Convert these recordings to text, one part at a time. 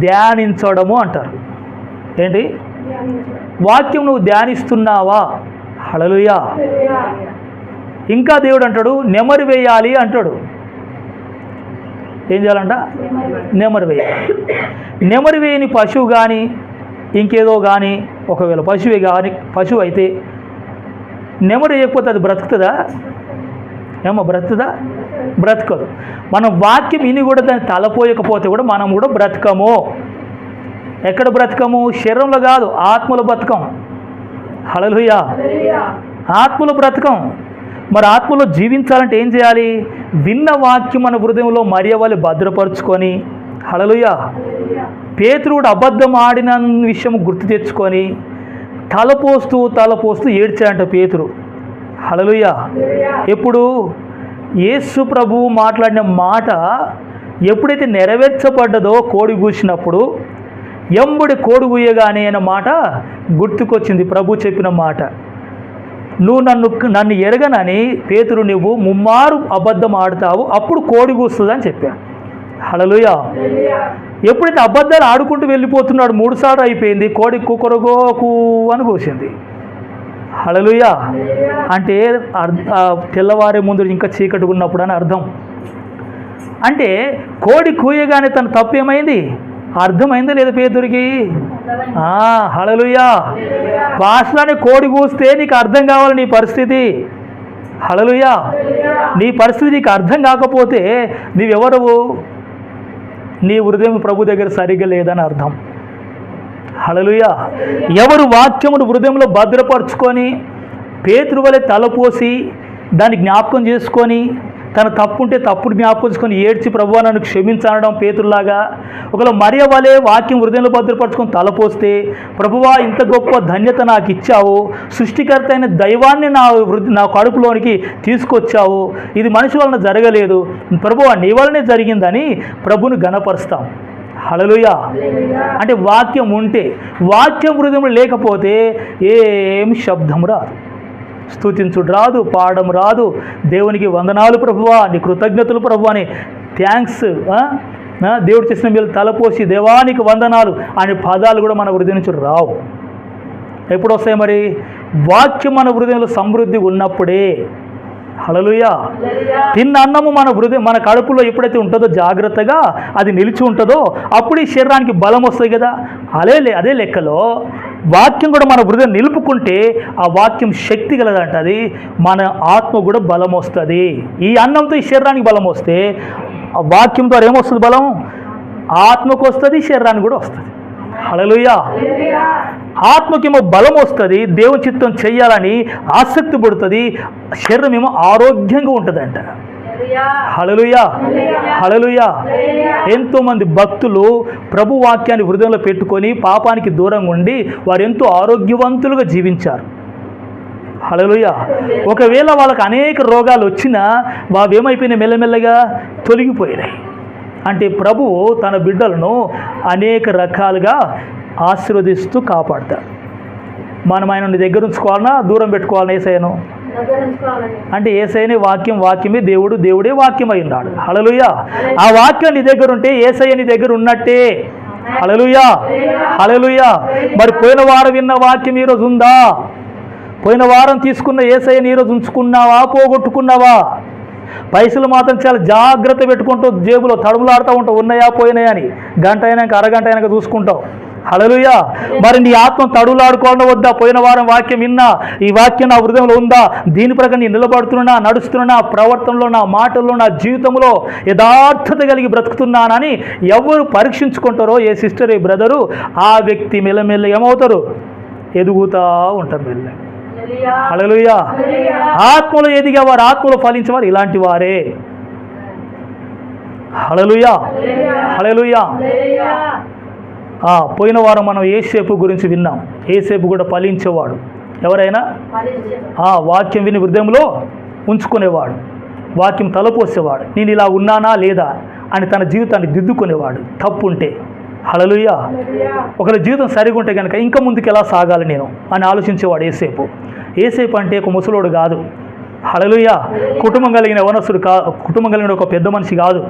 ధ్యానించడము అంటారు. ఏంటి? వాక్యం నువ్వు ధ్యానిస్తున్నావా? హల్లెలూయా. ఇంకా దేవుడు అంటాడు నెమరు వేయాలి అంటాడు. ఏం చేయాలంట? నెమరు వేయాలి. నెమరు వేయని పశువు కానీ ఇంకేదో కానీ, ఒకవేళ పశువు అయితే నెమరు వేయకపోతే అది బ్రతుకుతుందా? ఏమో బ్రతుకుతుందా? బ్రతకదు. మనం వాక్యం విని కూడా దాన్ని తలపోయకపోతే కూడా మనం కూడా బ్రతకము. ఎక్కడ బ్రతకము? శరీరంలో కాదు, ఆత్మలో బ్రతకం. హల్లెలూయా. ఆత్మలో బ్రతకం. మరి ఆత్మలో జీవించాలంటే ఏం చేయాలి? విన్న వాక్యం మన హృదయంలో మరియవలి భద్రపరుచుకొని, హల్లెలూయా, పేతురుడు అబద్ధం ఆడిన విషయం గుర్తు తెచ్చుకొని తలపోస్తూ ఏడ్చాడంట పేతురు. హల్లెలూయా. ఎప్పుడు? యేసు ప్రభువు మాట్లాడిన మాట ఎప్పుడైతే నెరవేర్చబడ్డదో కోడి కూసినప్పుడు, ఎంబడి కోడి కూయగానే అనే మాట గుర్తుకొచ్చింది. ప్రభు చెప్పిన మాట, నువ్వు నన్ను ఎరగనని పేతురు నువ్వు ముమ్మారు అబద్ధం ఆడుతావు, అప్పుడు కోడి కూస్తుంది అని చెప్పాను. హల్లెలూయా. ఎప్పుడైతే అబద్ధాలు ఆడుకుంటూ వెళ్ళిపోతున్నాడు, 3 సార్లు అయిపోయింది, కోడి కుకొరగోకు అని కూసింది. హల్లెలూయా. అంటే తెల్లవారే ముందు ఇంకా చీకటి ఉన్నప్పుడు అని అర్థం. అంటే కోడి కూయగానే తన తప్పు ఏమైంది? అర్థమైందా లేదా పేతురికి? హల్లెలూయా. భాషలోనే కోడి కూస్తే నీకు అర్థం కావాలి నీ పరిస్థితి. హల్లెలూయా. నీ పరిస్థితి నీకు అర్థం కాకపోతే నీవెవరవు? నీ హృదయం ప్రభు దగ్గర సరిగ్గా లేదని అర్థం. హల్లెలూయా. ఎవరు వాక్యమును హృదయంలో భద్రపరుచుకొని పేతురు వలె తలపోసి దాన్ని జ్ఞాపకం చేసుకొని తన తప్పుంటే తప్పుడు జ్ఞాపకం చేసుకొని ఏడ్చి ప్రభువా నన్ను క్షమించనడం పేతురులాగా, ఒకవేళ మరియ వలె వాక్యం హృదయంలో భద్రపరుచుకొని తలపోస్తే ప్రభువా ఇంత గొప్ప ధన్యత నాకు ఇచ్చావు, సృష్టికర్త అయిన దైవాన్ని నా కడుపులోనికి తీసుకొచ్చావు, ఇది మనిషి వలన జరగలేదు, ప్రభువా నీ వలనే జరిగిందని ప్రభుని ఘనపరుస్తాం. హల్లెలూయా. అంటే వాక్యం ఉంటే, వాక్యం హృదయంలో లేకపోతే ఏం శబ్దం రాదు, స్తుతించుడు రాదు, పాడడం రాదు, దేవునికి వందనాలు ప్రభువా, నీ కృతజ్ఞతలు ప్రభువా అని థ్యాంక్స్, దేవుడు చేసిన మీరు తలపోసి దేవానికి వందనాలు అనే పదాలు కూడా మన హృదయం నుంచి రావు. ఎప్పుడు వస్తాయి మరి? వాక్యం మన హృదయంలో సమృద్ధి ఉన్నప్పుడే. హల్లెలూయా. తిన్న అన్నము మన కడుపులో ఎప్పుడైతే ఉంటుందో జాగ్రత్తగా అది నిలిచి ఉంటుందో అప్పుడు ఈ శరీరానికి బలం వస్తుంది కదా. అదే లెక్కలో వాక్యం కూడా మన హృదయం నిలుపుకుంటే ఆ వాక్యం శక్తి కలదంట. అది మన ఆత్మ కూడా బలం వస్తుంది. ఈ అన్నంతో ఈ శరీరానికి బలం వస్తే ఆ వాక్యం ద్వారా ఏమొస్తుంది? బలం ఆత్మకు వస్తుంది, శరీరానికి కూడా వస్తుంది. హల్లెలూయా. ఆత్మకేమో బలం వస్తుంది, దేవుని చిత్తం చెయ్యాలని ఆసక్తి పడుతుంది, శరీరం ఏమో ఆరోగ్యంగా ఉంటుందంట. హల్లెలూయా. హల్లెలూయా. ఎంతోమంది భక్తులు ప్రభు వాక్యాన్ని హృదయంలో పెట్టుకొని పాపానికి దూరంగా ఉండి వారు ఎంతో ఆరోగ్యవంతులుగా జీవించారు. హల్లెలూయా. ఒకవేళ వాళ్ళకి అనేక రోగాలు వచ్చినా వావేమైపోయినాయి? మెల్లమెల్లగా తొలగిపోయినాయి. అంటే ప్రభువు తన బిడ్డలను అనేక రకాలుగా ఆశీర్వదిస్తూ కాపాడతాడు. మనం ఆయన దగ్గర ఉంచుకోవాలన్నా దూరం పెట్టుకోవాలన్నా యేసయ్యను? అంటే యేసయ్యనే వాక్యమే దేవుడే వాక్యమై ఉన్నాడు. హల్లెలూయా. ఆ వాక్యం నీ దగ్గర ఉంటే యేసయ్య నీ దగ్గర ఉన్నట్టే. హల్లెలూయా. హల్లెలూయా. మరి పోయిన వారం విన్న వాక్యం ఈరోజు ఉందా? పోయిన వారం తీసుకున్న యేసయ్యని ఈరోజు ఉంచుకున్నావా, పోగొట్టుకున్నావా? పైసలు మాత్రం చాలా జాగ్రత్త పెట్టుకుంటూ జేబులో తడుములాడుతూ ఉంటావు, ఉన్నాయా పోయినాయా అని. గంట అయినాక అరగంట అయినాక చూసుకుంటావు. హల్లెలూయా. మరి నీ ఆత్మ తడులాడుకోవడం వద్దా? పోయిన వారం వాక్యం విన్నా, ఈ వాక్యం నా హృదయంలో ఉందా? దీని ప్రకారం నేను నిలబడుతున్నా, నడుస్తున్నా, ప్రవర్తనలో, నా మాటల్లో, నా జీవితంలో యథార్థత కలిగి బ్రతుకుతున్నానని ఎవరు పరీక్షించుకుంటారో, ఏ సిస్టర్ ఏ బ్రదరు, ఆ వ్యక్తి మెల్లమెల్ల ఏమవుతారు? ఎదుగుతూ ఉంటారు మెల్ల. హల్లెలూయా. ఆత్మలో ఎదిగేవారు, ఆత్మలో ఫలించేవారు ఇలాంటి వారే. హల్లెలూయా. హల్లెలూయా. పోయిన వారం మనం యేసేపు గురించి విన్నాం. యేసేపు కూడా ఫలించేవాడు. ఎవరైనా వాక్యం విని హృదయంలో ఉంచుకునేవాడు, వాక్యం తలపోసేవాడు, నేను ఇలా ఉన్నానా లేదా అని తన జీవితాన్ని దిద్దుకునేవాడు తప్పుంటే. హల్లెలూయా. ఒకరి జీవితం సరిగా ఉంటే కనుక ఇంకా ముందుకు ఎలా సాగాలి నేను అని ఆలోచించేవాడు యేసేపు. యేసేపు అంటే ఒక ముసలోడు కాదు. హల్లెలూయా. కుటుంబం కలిగిన యవనస్తుడు కుటుంబం కలిగిన ఒక పెద్ద మనిషి కాదు.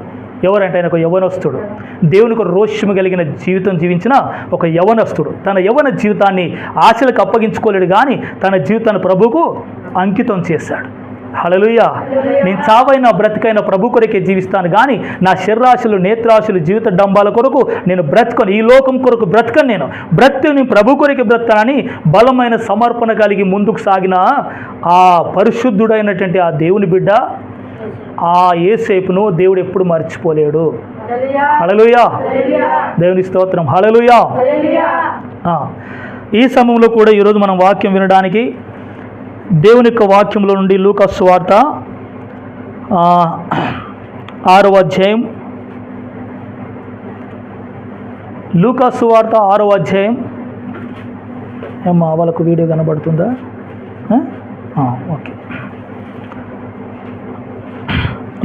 ఎవరంటే ఆయన ఒక యవనస్తుడు, దేవునికి రోషము కలిగిన జీవితం జీవించిన ఒక యవనస్తుడు. తన యవన జీవితాన్ని ఆశలకు అప్పగించుకోలేడు, కానీ తన జీవితాన్ని ప్రభువుకు అంకితం చేశాడు. హల్లెలూయా. నేను చావైన బ్రతికైన ప్రభు కొరకే జీవిస్తాను, కానీ నా శరీరాశలు నేత్రాశలు జీవిత డంబాల కొరకు నేను బ్రతకను, ఈ లోకం కొరకు బ్రతకను, నేను ప్రభు కొరకే బ్రతకానని బలమైన సమర్పణ కలిగి ముందుకు సాగిన ఆ పరిశుద్ధుడైనటువంటి ఆ దేవుని బిడ్డ, ఆ యేసేపును దేవుడు ఎప్పుడు మర్చిపోలేడు. హల్లెలూయా. దేవుని స్తోత్రం. హల్లెలూయా. ఈ సమయంలో కూడా ఈరోజు మనం వాక్యం వినడానికి దేవుని యొక్క వాక్యంలో నుండి లూకా సువార్త 6వ అధ్యాయం, లూకా సువార్త 6వ అధ్యాయం. ఏమ్మా వాళ్ళకు వీడియో కనబడుతుందా? ఓకే.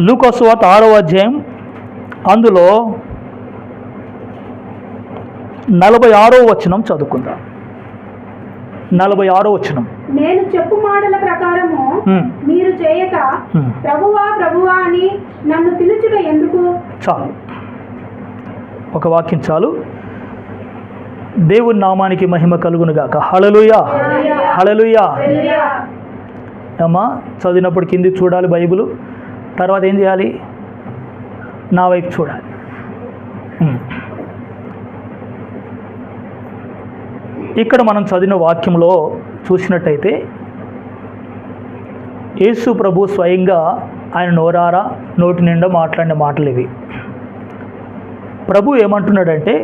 లూకా సువార్త 6వ అధ్యాయం, అందులో 46వ వచనం చదువుకుందాం. 46వ వచనం. నేను చెప్పు మాటల ప్రకారము మీరు చేయక ప్రభువా ప్రభువా అని నన్ను పిలుచుట ఎందుకు? చాలు, ఒక వాక్యం చాలు. దేవుని నామానికి మహిమ కలుగును గాక. హల్లెలూయా. హల్లెలూయా. అమ్మా చదివినప్పుడు కింది చూడాలి బైబిల్, తర్వాత ఏం చేయాలి? నా వైపు చూడాలి. ఇక్కడ మనం చదివిన వాక్యంలో చూసినట్టయితే యేసు ప్రభు స్వయంగా ఆయన నోరారా నోటి నిండా మాట్లాడిన మాటలు ఇవి. ప్రభు ఏమంటున్నాడంటే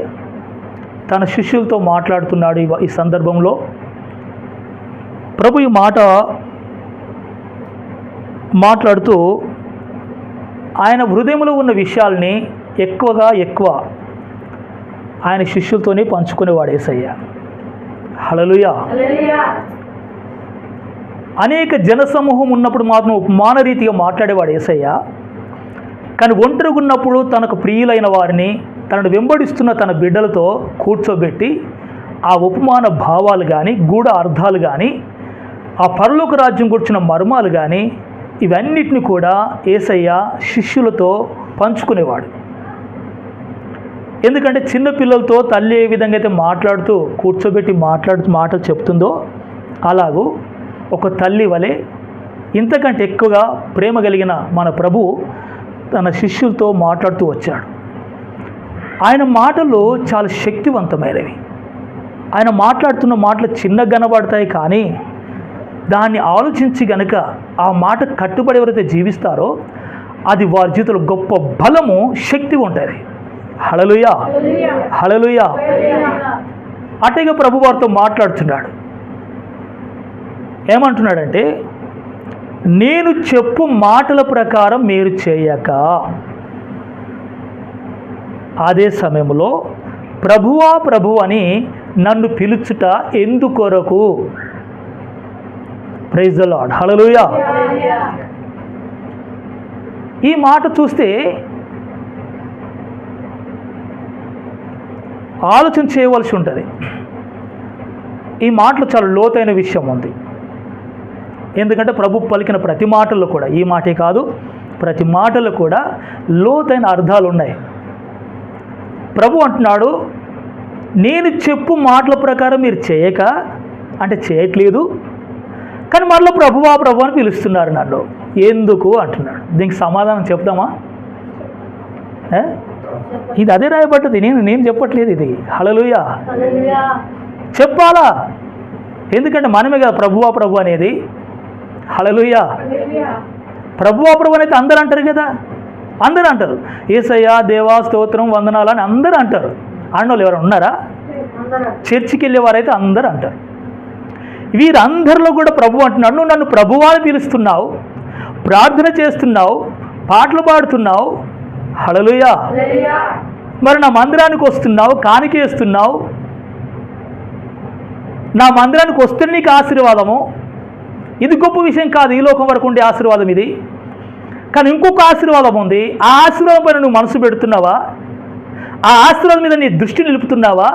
తన శిష్యులతో మాట్లాడుతున్నాడు. ఈ సందర్భంలో ప్రభు ఈ మాట మాట్లాడుతూ ఆయన హృదయంలో ఉన్న విషయాల్ని ఎక్కువ ఆయన శిష్యులతోనే పంచుకునేవాడు యేసయ్య. హల్లెలూయా. అనేక జనసమూహం ఉన్నప్పుడు మాత్రం ఉపమాన రీతిగా మాట్లాడేవాడు యేసయ్య. కానీ ఒంటరిగా ఉన్నప్పుడు తనకు ప్రియులైన వారిని, తనను వెంబడిస్తున్న తన బిడ్డలతో కూర్చోబెట్టి ఆ ఉపమాన భావాలు కానీ, గూఢ అర్థాలు కానీ, ఆ పరలోక రాజ్యం గురించిన మర్మాలు కానీ, ఇవన్నిటిని కూడా యేసయ్య శిష్యులతో పంచుకునేవాడు. ఎందుకంటే చిన్నపిల్లలతో తల్లి ఏ విధంగా అయితే మాట్లాడుతూ కూర్చోబెట్టి మాటలు చెప్తుందో, అలాగూ ఒక తల్లి వలె ఇంతకంటే ఎక్కువగా ప్రేమ కలిగిన మన ప్రభు తన శిష్యులతో మాట్లాడుతూ వచ్చాడు. ఆయన మాటలు చాలా శక్తివంతమైనవి. ఆయన మాట్లాడుతున్న మాటలు చిన్నగా కనబడతాయి, కానీ దాన్ని ఆలోచించి గనుక ఆ మాట కట్టుబడి ఎవరైతే జీవిస్తారో అది వారి జీవితంలో గొప్ప బలము, శక్తి ఉంటుంది. హల్లెలూయా. హల్లెలూయా. అటేగా ప్రభు వారితో మాట్లాడుతున్నాడు. ఏమంటున్నాడంటే నేను చెప్పు మాటల ప్రకారం మీరు చేయక. అదే సమయంలో ప్రభువా ప్రభు అని నన్ను పిలుచుట ఎందుకొరకు? Praise the lord. హల్లెలూయా. ఈ మాట చూస్తే ఆలోచన చేయవలసి ఉంటుంది. ఈ మాటలో చాలా లోతైన విషయం ఉంది. ఎందుకంటే ప్రభు పలికిన ప్రతి మాటల్లో కూడా, ఈ మాటే కాదు ప్రతి మాటల్లో కూడా లోతైన అర్థాలు ఉన్నాయి. ప్రభు అంటున్నాడు నేను చెప్పు మాటల ప్రకారం మీరు చేయక, అంటే చేయట్లేదు, కానీ మరలా ప్రభువా ప్రభు అని పిలుస్తున్నారు నన్ను ఎందుకు అంటున్నాడు. దీనికి సమాధానం చెప్తామా? ఇది అదే రాయబడ్డది, నేను చెప్పట్లేదు ఇది. హల్లెలూయా. చెప్పాలా? ఎందుకంటే మనమే కదా ప్రభువా ప్రభు అనేది. హల్లెలూయా. ప్రభువా ప్రభు అనేది అందరూ అంటారు కదా, అందరూ అంటారు. యేసయ్య దేవా స్తోత్రం వందనాలు అని అందరూ అంటారు. అన్నోళ్ళు ఎవరు ఉన్నారా? చర్చికి వెళ్ళేవారైతే అందరూ అంటారు. వీరందరిలో కూడా ప్రభు అంటున్నాడు నువ్వు నన్ను ప్రభువా అని పిలుస్తున్నావు, ప్రార్థన చేస్తున్నావు, పాటలు పాడుతున్నావు. హల్లెలూయా. మరి నా మందిరానికి వస్తున్నావు, కానికేస్తున్నావు. నా మందిరానికి వస్తే నీకు ఆశీర్వాదము. ఇది గొప్ప విషయం కాదు, ఈ లోకం వరకు ఉండే ఆశీర్వాదం ఇది. కానీ ఇంకొక ఆశీర్వాదం ఉంది. ఆ ఆశీర్వాదం పైన నువ్వు మనసు పెడుతున్నావా? ఆ ఆశీర్వాదం మీద నీ దృష్టి నిలుపుతున్నావా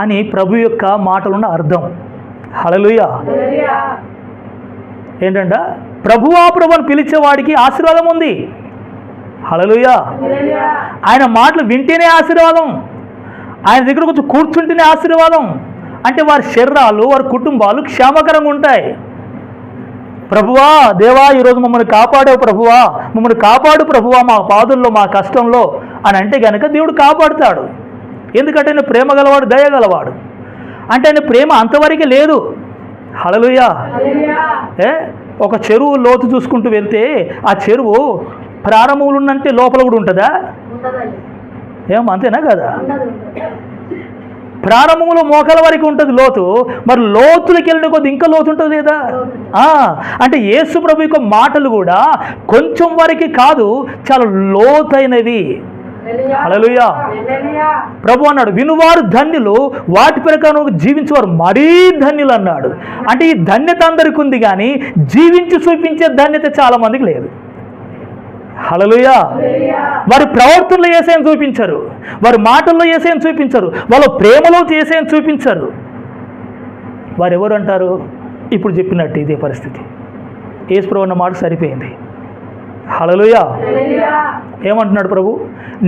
అని ప్రభు యొక్క మాటలున్న అర్థం. హల్లెలూయా. ఏంటంట? ప్రభువా ప్రభు అని పిలిచేవాడికి ఆశీర్వాదం ఉంది. హల్లెలూయా. ఆయన మాటలు వింటేనే ఆశీర్వాదం, ఆయన దగ్గర కొంచెం కూర్చుంటేనే ఆశీర్వాదం. అంటే వారి శరీరాలు, వారి కుటుంబాలు క్షేమకరంగా ఉంటాయి. ప్రభువా, దేవా, ఈరోజు మమ్మల్ని కాపాడావు ప్రభువా, మమ్మల్ని కాపాడు ప్రభువా మా పాదుల్లో, మా కష్టంలో అని అంటే కనుక దేవుడు కాపాడుతాడు. ఎందుకంటే ఆయన ప్రేమ గలవాడు, దయ గలవాడు. అంటే ఆయన ప్రేమ అంతవరకే లేదు. హల్లెలూయా. ఒక చెరువు లోతు చూసుకుంటూ వెళ్తే ఆ చెరువు ప్రారంభంలో ఉన్నంటే లోపల కూడా ఉంటుందా? అంతేనా కదా? ప్రారంభంలో మోకాల వరకు ఉంటుంది లోతు, మరి లోతులకి వెళ్ళిన కొద్ది ఇంకా లోతు ఉంటుంది లేదా? అంటే యేసు ప్రభు యొక్క మాటలు కూడా కొంచెం వరకు కాదు, చాలా లోతైనవి. హల్లెలూయా. ప్రభు అన్నాడు, వినువారు ధన్యులు, వాటి ప్రకారం జీవించేవారు మరీ ధన్యులు అన్నాడు. అంటే ఈ ధన్యత అందరికీ ఉంది, కానీ జీవించి చూపించే ధన్యత చాలా మందికి లేదు. హల్లెలూయా. వారి ప్రవర్తనలో యేసయ్యను చూపించరు, వారి మాటల్లో యేసయ్యను చూపించరు, వాళ్ళ ప్రేమలో యేసయ్యను చూపించరు. వారు ఎవరు అంటారు? ఇప్పుడు చెప్పినట్టు ఇదే పరిస్థితి. యేసు ప్రభు అన్న మాట సరిపోయింది. హల్లెలూయా. ఏమంటున్నాడు ప్రభు?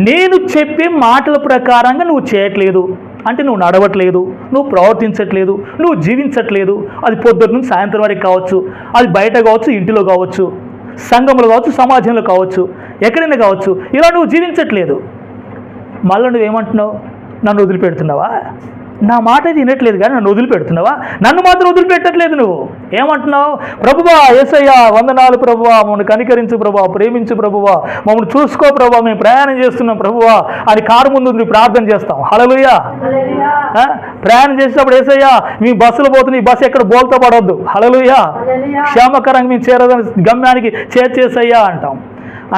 నేను చెప్పే మాటల ప్రకారంగా నువ్వు చేయట్లేదు అంటే నువ్వు నడవట్లేదు, నువ్వు ప్రవర్తించట్లేదు, నువ్వు జీవించట్లేదు. అది పొద్దున్న నుంచి సాయంత్రం వరకు కావచ్చు, అది బయట కావచ్చు, ఇంటిలో కావచ్చు, సంఘంలో కావచ్చు, సమాజంలో కావచ్చు, ఎక్కడైనా కావచ్చు. ఇలా నువ్వు జీవించట్లేదు. మళ్ళీ నువ్వేమంటున్నావు? నన్ను వదిలిపెడుతున్నావా? నా మాట వినట్లేదు కానీ నన్ను వదిలిపెడుతున్నావా? నన్ను మాత్రం వదిలిపెట్టట్లేదు. నువ్వు ఏమంటున్నావు? ప్రభువా, యేసయ్యా వందనాలు ప్రభువా, మమ్మల్ని కనికరించు ప్రభువా, ప్రేమించు ప్రభువా, మమ్మల్ని చూసుకో ప్రభువా, మేము ప్రయాణం చేస్తున్నాం ప్రభువా అని కారు ముందు నువ్వు ప్రార్థన చేస్తాం. హల్లెలూయా. ప్రయాణం చేసేటప్పుడు యేసయ్యా మీ బస్సులో పోతున్న ఈ బస్సు ఎక్కడ బోల్తో పడవద్దు, హల్లెలూయా, క్షేమకరంగా మేము చేరదని గమ్యానికి చేర్చేసయ్యా అంటాం.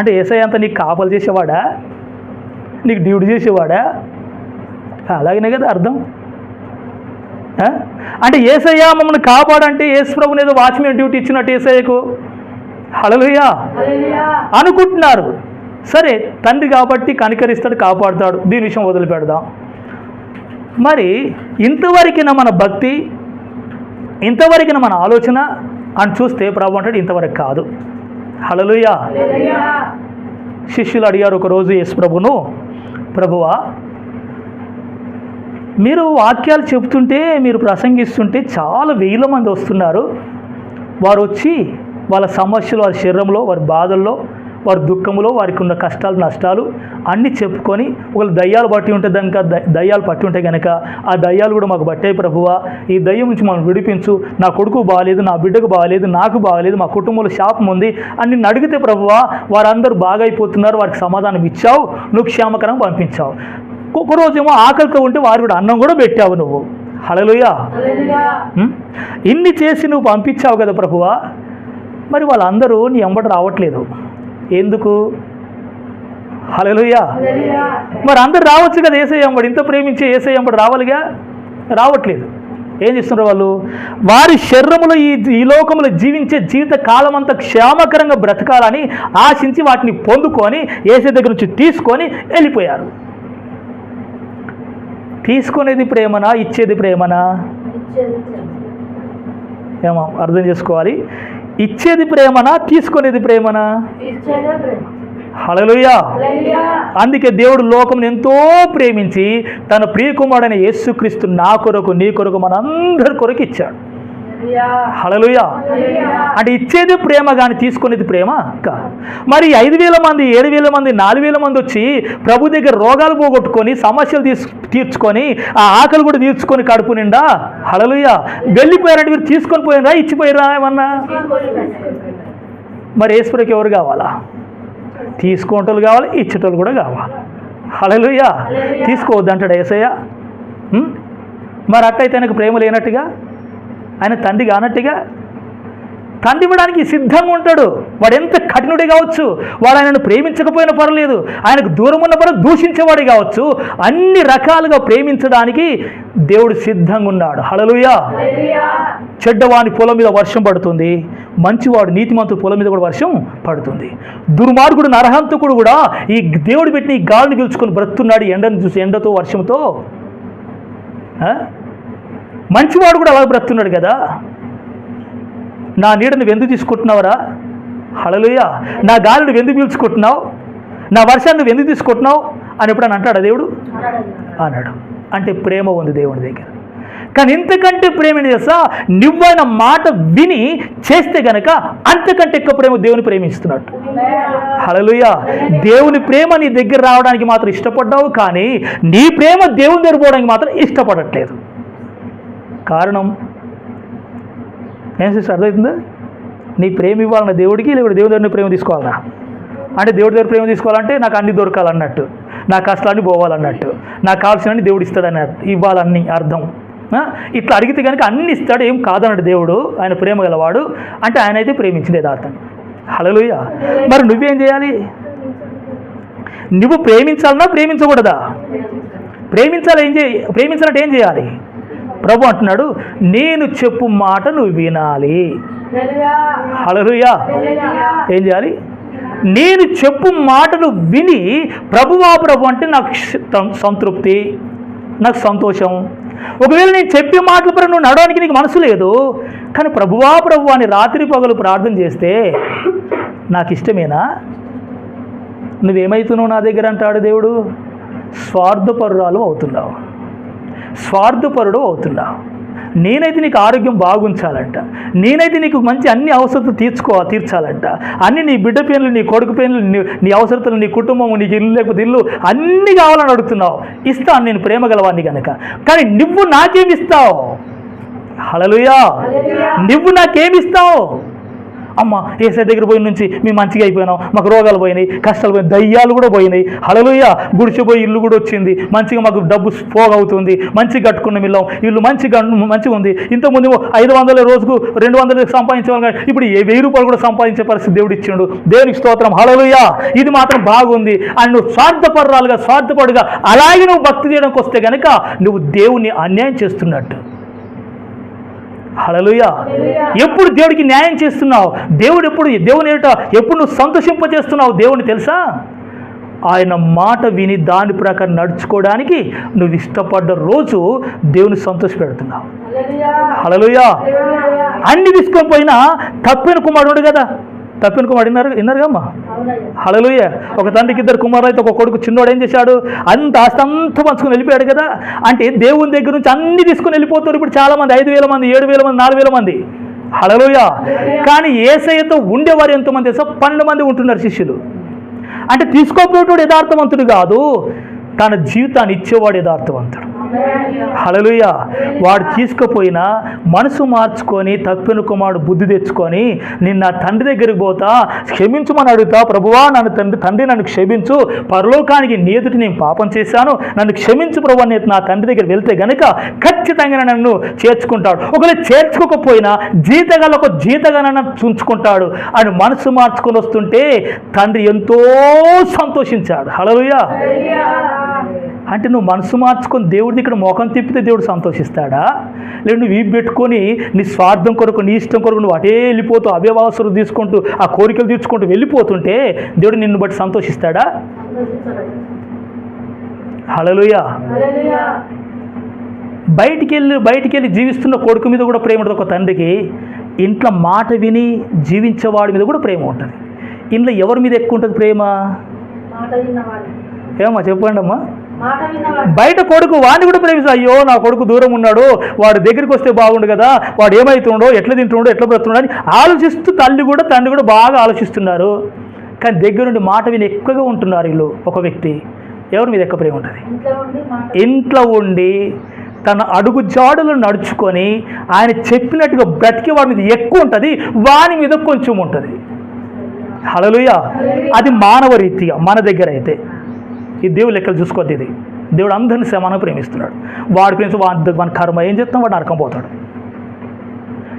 అంటే యేసయ్య అంతా నీకు కాపలు చేసేవాడా? నీకు డ్యూటీ చేసేవాడా? అలాగనే కదా అర్థం. అంటే యేసయ్య మమ్మల్ని కాపాడంటే యేసు ప్రభుని ఏదో వాచ్మెన్ డ్యూటీ ఇచ్చినట్టు యేసయ్యకు. హల్లెలూయా అనుకుంటున్నారు. సరే, తండ్రి కాబట్టి కనికరిస్తాడు, కాపాడుతాడు, దీని విషయం వదిలిపెడదాం. మరి ఇంతవరకిన మన భక్తి, ఇంతవరకిన మన ఆలోచన అని చూస్తే ప్రభు అంటాడు ఇంతవరకు కాదు. హల్లెలూయా. శిష్యులు అడిగారు ఒకరోజు యేసు ప్రభును, ప్రభువా, మీరు వాక్యాలు చెబుతుంటే, మీరు ప్రసంగిస్తుంటే చాలా వేల మంది వస్తున్నారు. వారు వచ్చి వాళ్ళ సమస్యలు, వారి శరీరంలో, వారి బాధల్లో, వారి దుఃఖంలో, వారికి ఉన్న కష్టాలు, నష్టాలు అన్నీ చెప్పుకొని, ఒకళ్ళు దయ్యాలు పట్టి ఉంటే కనుక, దయ్యాలు పట్టి ఉంటే కనుక ఆ దయ్యాలు కూడా మాకు పట్టాయి ప్రభువా, ఈ దయ్యం నుంచి మనం విడిపించు, నా కొడుకు బాగాలేదు, నా బిడ్డకు బాగాలేదు, నాకు బాగాలేదు, మా కుటుంబంలో శాపం ఉంది అని నిన్ను అడిగితే ప్రభువా వారందరూ బాగైపోతున్నారు, వారికి సమాధానం ఇచ్చావు, నువ్వు క్షేమకరంగా పంపించావు. ఒక్క రోజేమో ఆకలితో ఉంటే వారు కూడా అన్నం కూడా పెట్టావు నువ్వు. హల్లెలూయా. ఇన్ని చేసి నువ్వు పంపించావు కదా ప్రభువా, మరి వాళ్ళందరూ నీ ఎంబడి రావట్లేదు ఎందుకు? హల్లెలూయా. మరి అందరు రావచ్చు కదా యేసయ్య ఎంబడి, ఇంత ప్రేమించే యేసయ్య ఎంబడి రావాలిగా, రావట్లేదు. ఏం చేస్తున్నారు వాళ్ళు? వారి శరీరములో ఈ లోకంలో జీవించే జీవిత కాలం అంతా క్షేమకరంగా బ్రతకాలని ఆశించి వాటిని పొందుకొని యేసయ్య దగ్గర నుంచి తీసుకొని వెళ్ళిపోయారు. తీసుకునేది ప్రేమనా, ఇచ్చేది ప్రేమనా? ఏమో అర్థం చేసుకోవాలి. ఇచ్చేది ప్రేమనా, తీసుకునేది ప్రేమనా? హల్లెలూయా. అందుకే దేవుడు లోకమును ఎంతో ప్రేమించి తన ప్రియకుమారుడైన యేసుక్రీస్తు నా కొరకు, నీ కొరకు, మనందరి కొరకు ఇచ్చాడు. హల్లెలూయా. అంటే ఇచ్చేది ప్రేమ కానీ తీసుకునేది ప్రేమ కాదు. మరి 5,000 మంది, 7,000 మంది, 4,000 మంది వచ్చి ప్రభు దగ్గర రోగాలు పోగొట్టుకొని, సమస్యలు తీర్చుకొని, ఆ ఆకలి కూడా తీర్చుకొని కడుపు నిండా, హల్లెలూయా, వెళ్ళిపోయారంటే మీరు తీసుకొని పోయినరా, ఇచ్చిపోయారా ఏమన్నా? మరి యేసుప్రభుకి ఎవరు కావాలా? తీసుకునేటోళ్ళు కావాలి, ఇచ్చేటోళ్ళు కూడా కావాలి. హల్లెలూయా. తీసుకోవద్దంటాడు యేసయ్య. మరి అట్టయితే ఆయనకు ప్రేమ లేనట్టుగా, ఆయన తండ్రి కానట్టుగా. తండ్రి ఇవ్వడానికి సిద్ధంగా ఉంటాడు. వాడు ఎంత కఠినుడే కావచ్చు, వాడు ఆయనను ప్రేమించకపోయినా పర్లేదు, ఆయనకు దూరం ఉన్న పర్లేదు, దూషించేవాడే కావచ్చు, అన్ని రకాలుగా ప్రేమించడానికి దేవుడు సిద్ధంగా ఉన్నాడు. హల్లెలూయా. చెడ్డవాని పొలం మీద వర్షం పడుతుంది, మంచివాడు నీతిమంతుడు పొలం మీద కూడా వర్షం పడుతుంది. దుర్మార్గుడు నరహంతకుడు కూడా ఈ దేవుడు పెట్టిన ఈ గాలిని పీల్చుకొని బ్రతున్నాడు, ఎండను చూసి, ఎండతో వర్షంతో. మంచివాడు కూడా అలా బ్రతున్నాడు కదా. నా నీడను వెందు తీసుకుంటున్నావురా? హల్లెలూయా. నా గాలిని వెందు పీల్చుకుంటున్నావు? నా వర్షాన్ని నువ్వు ఎందుకు తీసుకుంటున్నావు అని ఎప్పుడని అంటాడా దేవుడు? అన్నాడు. అంటే ప్రేమ ఉంది దేవుని దగ్గర. కానీ ఇంతకంటే ప్రేమ ఏంటి తెలుసా? నువ్వైన మాట విని చేస్తే గనక అంతకంటే ఎక్కువ ప్రేమ దేవుని ప్రేమిస్తున్నట్టు. హల్లెలూయా. దేవుని ప్రేమ నీ దగ్గర రావడానికి మాత్రం ఇష్టపడ్డావు, కానీ నీ ప్రేమ దేవుని దగ్గర పోవడానికి మాత్రం ఇష్టపడట్లేదు. కారణం ఏం సిస్టర్ అర్థమవుతుందా? నీ ప్రేమ ఇవ్వాలన్న దేవుడికి, లేకపోతే దేవుడి దగ్గర ప్రేమ తీసుకోవాలన్నా? అంటే దేవుడి దగ్గర ప్రేమ తీసుకోవాలంటే నాకు అన్ని దొరకాలన్నట్టు, నా కష్టాన్ని పోవాలన్నట్టు, నాకు కావాల్సినన్ని దేవుడు ఇస్తాడని ఇవ్వాలన్నీ అర్థం. ఇట్లా అడిగితే కనుక అన్ని ఇస్తాడు, ఏం కాదన్నాడు దేవుడు. ఆయన ప్రేమ గలవాడు అంటే ఆయన అయితే ప్రేమించింది యథార్థం. హల్లెలూయా. మరి నువ్వేం చేయాలి? నువ్వు ప్రేమించాలన్నా ప్రేమించకూడదా? ప్రేమించాలంటే ఏం చేయాలి? ప్రభు అంటున్నాడు, నేను చెప్పు మాట నువ్వు వినాలి. హల్లెలూయా. ఏం చేయాలి? నేను చెప్పు మాటను విని ప్రభువా ప్రభు అంటే నాకు సంతృప్తి, నాకు సంతోషం. ఒకవేళ నేను చెప్పే మాటల పరంగా నువ్వు నడవడానికి నీకు మనసు లేదు, కానీ ప్రభువా ప్రభు అని రాత్రి పగలు ప్రార్థన చేస్తే నాకు ఇష్టమేనా? నువ్వేమవుతున్నావు నా దగ్గర అంటాడు దేవుడు? స్వార్థపరురాలు అవుతున్నావు, స్వార్థపరుడు అవుతున్నావు. నేనైతే నీకు ఆరోగ్యం బాగుంచాలంట, నేనైతే నీకు మంచి అన్ని అవసరతలు తీర్చాలంట, అన్ని నీ బిడ్డ పేర్లు, నీ కొడుకు పేర్లు, నీ అవసరతలు, నీ కుటుంబం, నీకు ఇల్లు లేకపోతే ఇల్లు అన్నీ కావాలని అడుగుతున్నావు. ఇస్తాను నేను ప్రేమ గలవాన్ని కనుక, కానీ నువ్వు నాకేమిస్తావు? హల్లెలూయా. నువ్వు నాకేమిస్తావు? అమ్మ ఏసై దగ్గర పోయిన నుంచి మేము మంచిగా అయిపోయినాం, మాకు రోగాలు పోయినాయి, కష్టాలు పోయినాయి, దయ్యాలు కూడా పోయినాయి. హల్లెలూయా. గుడిచిపోయి ఇల్లు కూడా వచ్చింది, మంచిగా మాకు డబ్బు పోగవుతుంది, మంచిగా కట్టుకున్న ఇల్లు మంచిగా ఉంది. ఇంతకుముందు 500 రోజుకు 200 సంపాదించేవాళ్ళు, కానీ ఇప్పుడు 1000 రూపాయలు కూడా సంపాదించే పరిస్థితి దేవుడు ఇచ్చిండు. దేవునికి స్తోత్రం. హల్లెలూయా. ఇది మాత్రం బాగుంది అని నువ్వు స్వార్థపడుగా అలాగే నువ్వు భక్తి చేయడానికి వస్తే కనుక నువ్వు దేవుని అన్యాయం చేస్తున్నట్టు. హల్లెలూయా. ఎప్పుడు దేవుడికి న్యాయం చేస్తున్నావు? దేవుని ఎప్పుడు నువ్వు సంతోషింపజేస్తున్నావు దేవుని తెలుసా? ఆయన మాట విని దాని ప్రకారం నడుచుకోవడానికి నువ్వు ఇష్టపడ్డ రోజు దేవుని సంతోషపెడుతున్నావు. హల్లెలూయా. అన్ని తీసుకొని పోయినా తప్పిన కుమారుడు కదా, తప్పిన కుమారుడు విన్నారుగా అమ్మా? హల్లెలూయా. ఒక తండ్రికి 2 కుమారులు అయితే ఒక కొడుకు చిన్నోడు ఏం చేశాడు? అంత ఆస్తి అంతా పంచుకొని వెళ్ళిపోయాడు కదా. అంటే దేవుని దగ్గర నుంచి అన్ని తీసుకొని వెళ్ళిపోతారు ఇప్పుడు చాలామంది, 5,000 మంది, 7,000 మంది, 4,000 మంది. హల్లెలూయా. కానీ యేసయ్యతో ఉండేవారు ఎంతమంది తెలుసా? 12 మంది ఉంటున్నారు శిష్యులు. అంటే తీసుకోకపోయేవాడు యథార్థవంతుడు కాదు, తన జీవితాన్ని ఇచ్చేవాడు యథార్థవంతుడు. హల్లెలూయా. వాడు తీసుకుపోయినా మనసు మార్చుకొని తప్పిన కుమారుడు బుద్ధి తెచ్చుకొని నేను నా తండ్రి దగ్గరికి పోతా, క్షమించమని అడుగుతా, ప్రభువా తండ్రి నన్ను క్షమించు, పరలోకానికి నీ ఎదుటి నేను పాపం చేశాను, నన్ను క్షమించు ప్రభు అని నా తండ్రి దగ్గర వెళ్తే గనుక ఖచ్చితంగా నన్ను చేర్చుకుంటాడు. ఒకవేళ చేర్చుకోకపోయినా జీతగానన్నా చుంచుకుంటాడు అని మనసు మార్చుకొని వస్తుంటే తండ్రి ఎంతో సంతోషించాడు. హల్లెలూయా. అంటే నువ్వు మనసు మార్చుకొని దేవుడిని ఇక్కడ మోకం తిప్పితే దేవుడు సంతోషిస్తాడా? లేదు నువ్వు ఈ పెట్టుకొని నీ స్వార్థం కొరకు, నీ ఇష్టం కొరకు నువ్వు అటే వెళ్ళిపోతూ అవ్యవసరం తీసుకుంటూ ఆ కోరికలు తీర్చుకుంటూ వెళ్ళిపోతుంటే దేవుడు నిన్ను బట్టి సంతోషిస్తాడా? హల్లెలూయా. బయటికి వెళ్ళి జీవిస్తున్న కొడుకు మీద కూడా ప్రేమ ఉంటుంది ఒక తండ్రికి. ఇంట్లో మాట విని జీవించేవాడి మీద కూడా ప్రేమ ఉంటుంది. ఇంట్లో ఎవరి మీద ఎక్కువ ఉంటుంది ప్రేమ? ఏమమ్మా చెప్పండి అమ్మా. బయట కొడుకు వాడిని కూడా ప్రేమిస్తాడు. అయ్యో నా కొడుకు దూరం ఉన్నాడు, వాడి దగ్గరికి వస్తే బాగుండు కదా, వాడు ఏమవుతుండో, ఎట్లా తింటుండో, ఎట్లా బ్రతున్నాడో అని ఆలోచిస్తూ తండ్రి కూడా బాగా ఆలోచిస్తున్నారు. కానీ దగ్గర నుండి మాట విని ఎక్కువగా ఉంటున్నారు వీళ్ళు. ఒక వ్యక్తి ఎవరి మీద ఎక్కువ ప్రేమ ఉంటుంది? ఇంట్లో ఉండి తన అడుగు జాడులను నడుచుకొని ఆయన చెప్పినట్టుగా బ్రతికే వాడి మీద ఎక్కువ ఉంటుంది, వాని మీద కొంచెం ఉంటుంది. హల్లెలూయా. అది మానవ రీతిగా మన దగ్గర అయితే ఈ దేవుడు లెక్కలు చూసుకోవద్దు. ఇది దేవుడు అందరిని సమానంగా ప్రేమిస్తున్నాడు. వాడు ప్రేమించి వాడి కర్మ ఏం చేస్తాం, వాడు నరకం పోతాడు.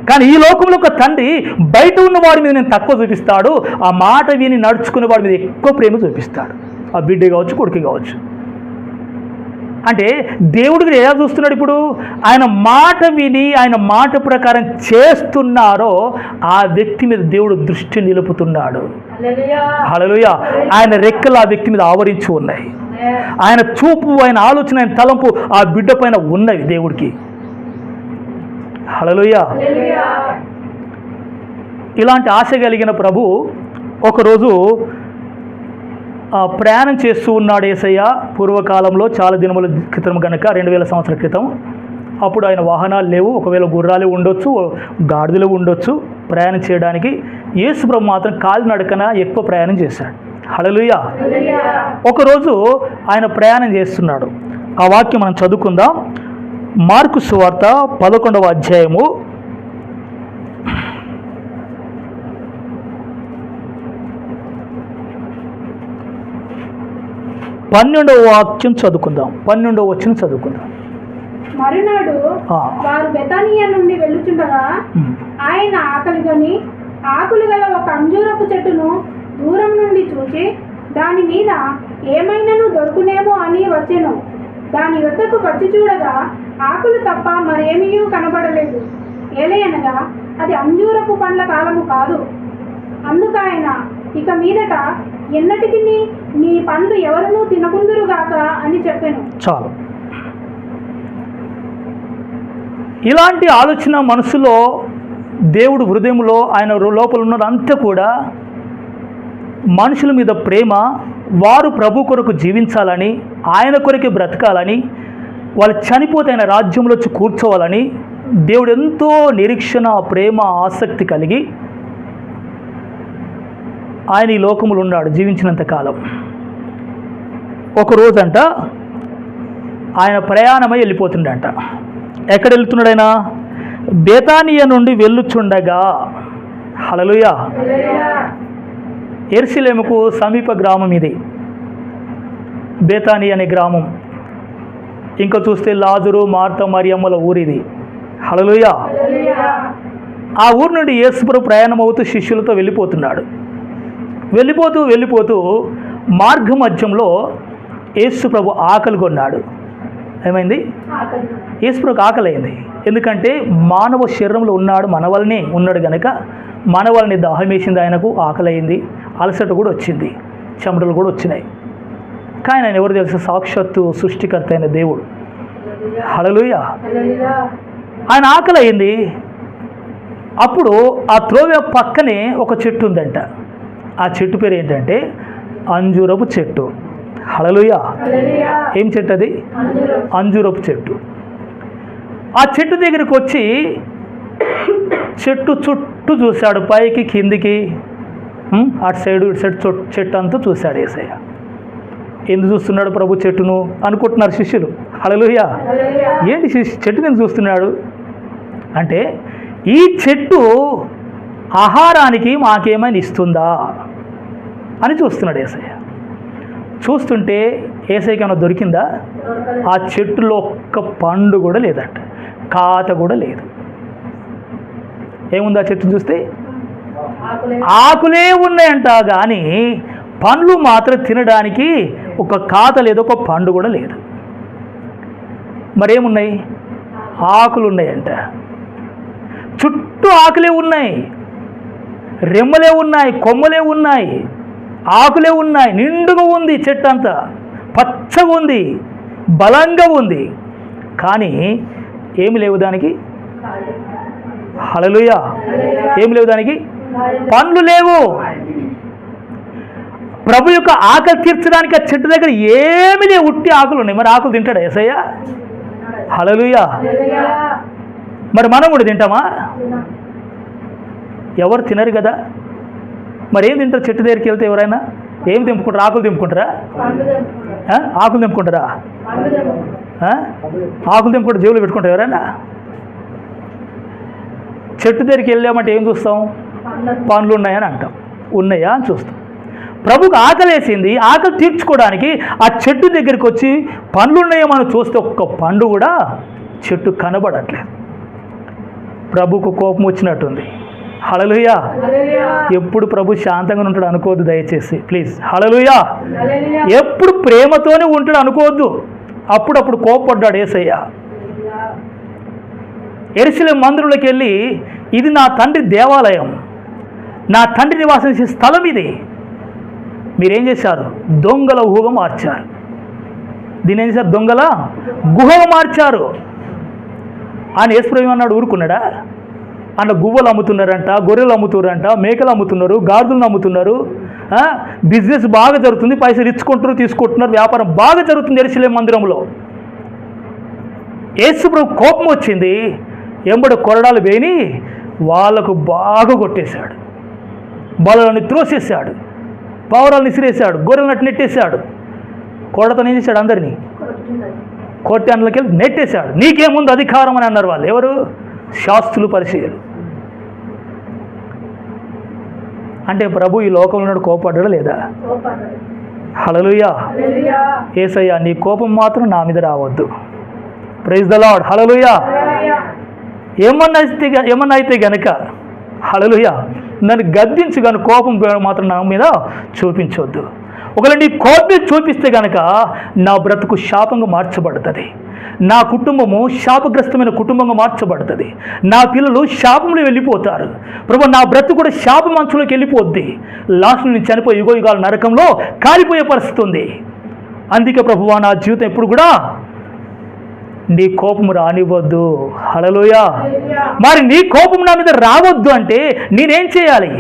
కానీ ఈ లోకంలో ఒక తండ్రి బయట ఉన్న వాడి మీద నేను తక్కువ చూపిస్తాడు, ఆ మాట విని నడుచుకునే వాడి మీద ఎక్కువ ప్రేమ చూపిస్తాడు. ఆ బిడ్డ కావచ్చు, కొడుకు కావచ్చు. అంటే దేవుడికి ఎలా చూస్తున్నాడు? ఇప్పుడు ఆయన మాట విని ఆయన మాట ప్రకారం చేస్తున్నారో ఆ వ్యక్తి మీద దేవుడు దృష్టి నిలుపుతున్నాడు. హల్లెలూయా. ఆయన రెక్కలు ఆ వ్యక్తి మీద ఆవరించి ఉన్నాయి. ఆయన చూపు, ఆయన ఆలోచన, ఆయన తలంపు ఆ బిడ్డ పైన ఉన్నవి దేవుడికి. హల్లెలూయా. ఇలాంటి ఆశ కలిగిన ప్రభు ఒకరోజు ప్రయాణం చేస్తూ ఉన్నాడు యేసయ్య. పూర్వకాలంలో చాలా దినముల క్రితం కనుక 2000 సంవత్సరాల క్రితం. అప్పుడు ఆయన వాహనాలు లేవు. ఒకవేళ గుర్రాలు ఉండొచ్చు, గాడిదలు ఉండొచ్చు ప్రయాణం చేయడానికి. యేసు ప్రభు మాత్రం కాలినడకన ఎక్కువ ప్రయాణం చేశాడు. హల్లెలూయా. ఒకరోజు ఆయన ప్రయాణం చేస్తున్నాడు. ఆ వాక్యం మనం చదువుకుందాం. మార్కు సువార్త 11వ అధ్యాయము 12వ వాక్యం చదువుకుందాం. 12వ వచనం చదువుకుందాం. మరునాడు వారు బెతానియా నుండి వెళ్ళుచుండగా ఆయన ఆకలిగొని ఆకులు గల ఒక అంజూరపు చెట్టును దూరం నుండి చూచి దాని మీద ఏమైనాను దొరుకునేమో అని వచ్చెను. దాని యొద్దకు వచ్చి చూడగా ఆకులు తప్ప మరేమీ కనబడలేదు. ఏలయనగా అది అంజూరపు పండ్ల కాలము కాదు. అందుకైన ఇక మీదట ఎన్నటికి నీ పండ్లు ఎవరునూ తినకుందురుగాక అని చెప్పాను. చాలు. ఇలాంటి ఆలోచన మనసులో దేవుడు హృదయంలో ఆయన లోపల ఉన్నదంతా కూడా మనుషుల మీద ప్రేమ, వారు ప్రభు కొరకు జీవించాలని, ఆయన కొరకే బ్రతకాలని, వాళ్ళు చనిపోతే ఆయన రాజ్యంలో వచ్చి కూర్చోవాలని దేవుడు ఎంతో నిరీక్షణ, ప్రేమ, ఆసక్తి కలిగి ఆయన ఈ లోకములో ఉన్నాడు జీవించినంత కాలం. ఒకరోజంట ఆయన ప్రయాణమై వెళ్ళిపోతుండంట. ఎక్కడ వెళ్తున్నాడు ఆయన? బేతానియా నుండి వెళ్ళుచుండగా. హల్లెలూయా. యెరూషలేముకు సమీప గ్రామం ఇది, బేతానియా అనే గ్రామం. ఇంకా చూస్తే లాజరు, మార్త, మరియమ్మల ఊరిది. హల్లెలూయా. ఆ ఊరు నుండి యేసుప్రభు ప్రయాణం అవుతూ శిష్యులతో వెళ్ళిపోతున్నాడు. వెళ్ళిపోతూ మార్గ మధ్యంలో యేసుప్రభు ఆకలి కొన్నాడు. ఏమైంది? యేసుప్రభుకు ఆకలి అయింది. ఎందుకంటే మానవ శరీరంలో ఉన్నాడు, మన వల్లనే ఉన్నాడు కనుక మన వల్లనే దాహం వేసింది, ఆయనకు ఆకలి అయింది, అలసట కూడా వచ్చింది, చెమటలు కూడా వచ్చినాయి. కానీ ఆయన ఎవరు తెలుసు? సాక్షాత్తు సృష్టికర్త అయిన దేవుడు. హల్లెలూయా. ఆయన ఆకలి అయింది. అప్పుడు ఆ త్రోవ పక్కనే ఒక చెట్టు ఉందంట. ఆ చెట్టు పేరు ఏంటంటే అంజూరపు చెట్టు. హల్లెలూయా. ఏం చెట్టు అది? అంజూరపు చెట్టు. ఆ చెట్టు దగ్గరికి వచ్చి చెట్టు చుట్టూ చూశాడు, పైకి కిందికి, అటు సైడు ఇటు సైడ్ చెట్టు అంతా చూశాడు యేసయ్య. ఎందుకు చూస్తున్నాడు ప్రభు చెట్టును అనుకుంటున్నారు శిష్యులు. హల్లెలూయా. ఏంటి చెట్టు నేను చూస్తున్నాడు అంటే, ఈ చెట్టు ఆహారానికి మాకేమైనా ఇస్తుందా అని చూస్తున్నాడు యేసయ్య. చూస్తుంటే యేసయ్యకి ఏమైనా దొరికిందా? ఆ చెట్టులో ఒక్క పండు కూడా లేదంట, కాత కూడా లేదు. ఏముంది ఆ చెట్టు చూస్తే? ఆకులే ఉన్నాయంట, కానీ పండ్లు మాత్రం తినడానికి ఒక కాత లేదు, ఒక పండు కూడా లేదు. మరేమున్నాయి? ఆకులు ఉన్నాయంట. చుట్టూ ఆకులే ఉన్నాయి, రెమ్మలే ఉన్నాయి, కొమ్మలే ఉన్నాయి, ఆకులే ఉన్నాయి, నిండుగా ఉంది, చెట్టు అంతా పచ్చగా ఉంది, బలంగా ఉంది. కానీ ఏమి లేవు దానికి. హల్లెలూయా. ఏమి లేవు దానికి? పండ్లు లేవు. ప్రభు యొక్క ఆకలి తీర్చడానికి ఆ చెట్టు దగ్గర ఏమి లేవు, ఉట్టి ఆకులు ఉన్నాయి. మరి ఆకులు తింటాడా యేసయ్య? హల్లెలూయా. మరి మనం కూడా తింటామా? ఎవరు తినరు కదా. మరి ఏం తింటారు? చెట్టు దగ్గరికి వెళ్తే ఎవరైనా ఏం తెంపుకుంటారు? ఆకులు తెంపుకుంటారా? ఆకులు తెంపుకుంటారా? ఆకులు తెంపుకుంటే జేబులో పెట్టుకుంటారు ఎవరైనా? చెట్టు దగ్గరికి వెళ్ళామంటే ఏం చూస్తాం? పండ్లు ఉన్నాయని అంటాం. ఉన్నాయా అని చూస్తాం. ప్రభుకు ఆకలేసింది, ఆకలి తీర్చుకోవడానికి ఆ చెట్టు దగ్గరికి వచ్చి పండ్లు ఉన్నాయో మనం చూస్తే ఒక్క పండు కూడా చెట్టు కనబడట్లేదు. ప్రభుకు కోపం వచ్చినట్టుంది. హల్లెలూయా. ఎప్పుడు ప్రభు శాంతంగా ఉంటాడు అనుకోవద్దు దయచేసి, ప్లీజ్. హల్లెలూయా. ఎప్పుడు ప్రేమతోనే ఉంటాడు అనుకోవద్దు. అప్పుడప్పుడు కోపపడ్డాడు యేసయ్య. యెరూషలేము మందిరంలోకి వెళ్ళి, ఇది నా తండ్రి దేవాలయం, నా తండ్రి నివాసం చేసే స్థలం ఇది, మీరేం చేశారు? దొంగల ఊహగా మార్చారు. దీని ఏం చేశారు? దొంగల గుహగా మార్చారు. ఆయన యేసుప్రభు అన్నాడు, ఊరుకున్నాడా? అందులో గువ్వలు అమ్ముతున్నారంట, గొర్రెలు అమ్ముతున్నారంట, మేకలు అమ్ముతున్నారు, గాడిదలను అమ్ముతున్నారు, బిజినెస్ బాగా జరుగుతుంది, పైసలు ఇచ్చుకుంటారు, తీసుకుంటున్నారు, వ్యాపారం బాగా జరుగుతుంది యెరూషలేము మందిరంలో. యేసు ప్రభు కోపం వచ్చింది, ఎంబడి కొరడాలు వేని వాళ్ళకు బాగా కొట్టేశాడు, బలను త్రోసేశాడు, పావురాలను ఇసిరేశాడు, గొర్రెలను నెట్టేశాడు. కొరడతో ఏం చేశాడు? అందరినీ కొట్టి అందులోకి నెట్టేశాడు. నీకేముంది అధికారం అని అన్నారు వాళ్ళు. ఎవరు? శాస్త్రులు, పరిచయులు. అంటే ప్రభు ఈ లోకంలో ఉన్నాడు, కోపడ్డా లేదా? హల్లెలూయా. యేసయ్యా నీ కోపం మాత్రం నా మీద రావద్దు. Praise the lord. హల్లెలూయా. ఏమన్నా అయితే గనక హల్లెలూయా నన్ను గద్దించు కానీ కోపం మాత్రం నా మీద చూపించవద్దు. ఒకవేళ నీ కోపం చూపిస్తే గనక నా బ్రతుకు శాపంగా మార్చబడుతుంది, నా కుటుంబము శాపగ్రస్తమైన కుటుంబంగా మార్చబడుతుంది, నా పిల్లలు శాపంలో వెళ్ళిపోతారు. ప్రభు నా బ్రతుకు కూడా శాప మంచులోకి వెళ్ళిపోద్ది. లాస్ట్ నేను చనిపోయి యుగ యుగాల నరకంలో కాలిపోయే పరిస్థితి ఉంది. అందుకే ప్రభువా నా జీవితం ఎప్పుడు కూడా నీ కోపం రానివ్వద్దు. హల్లెలూయా. మరి నీ కోపం నా మీద రావద్దు అంటే నేనేం చేయాలి?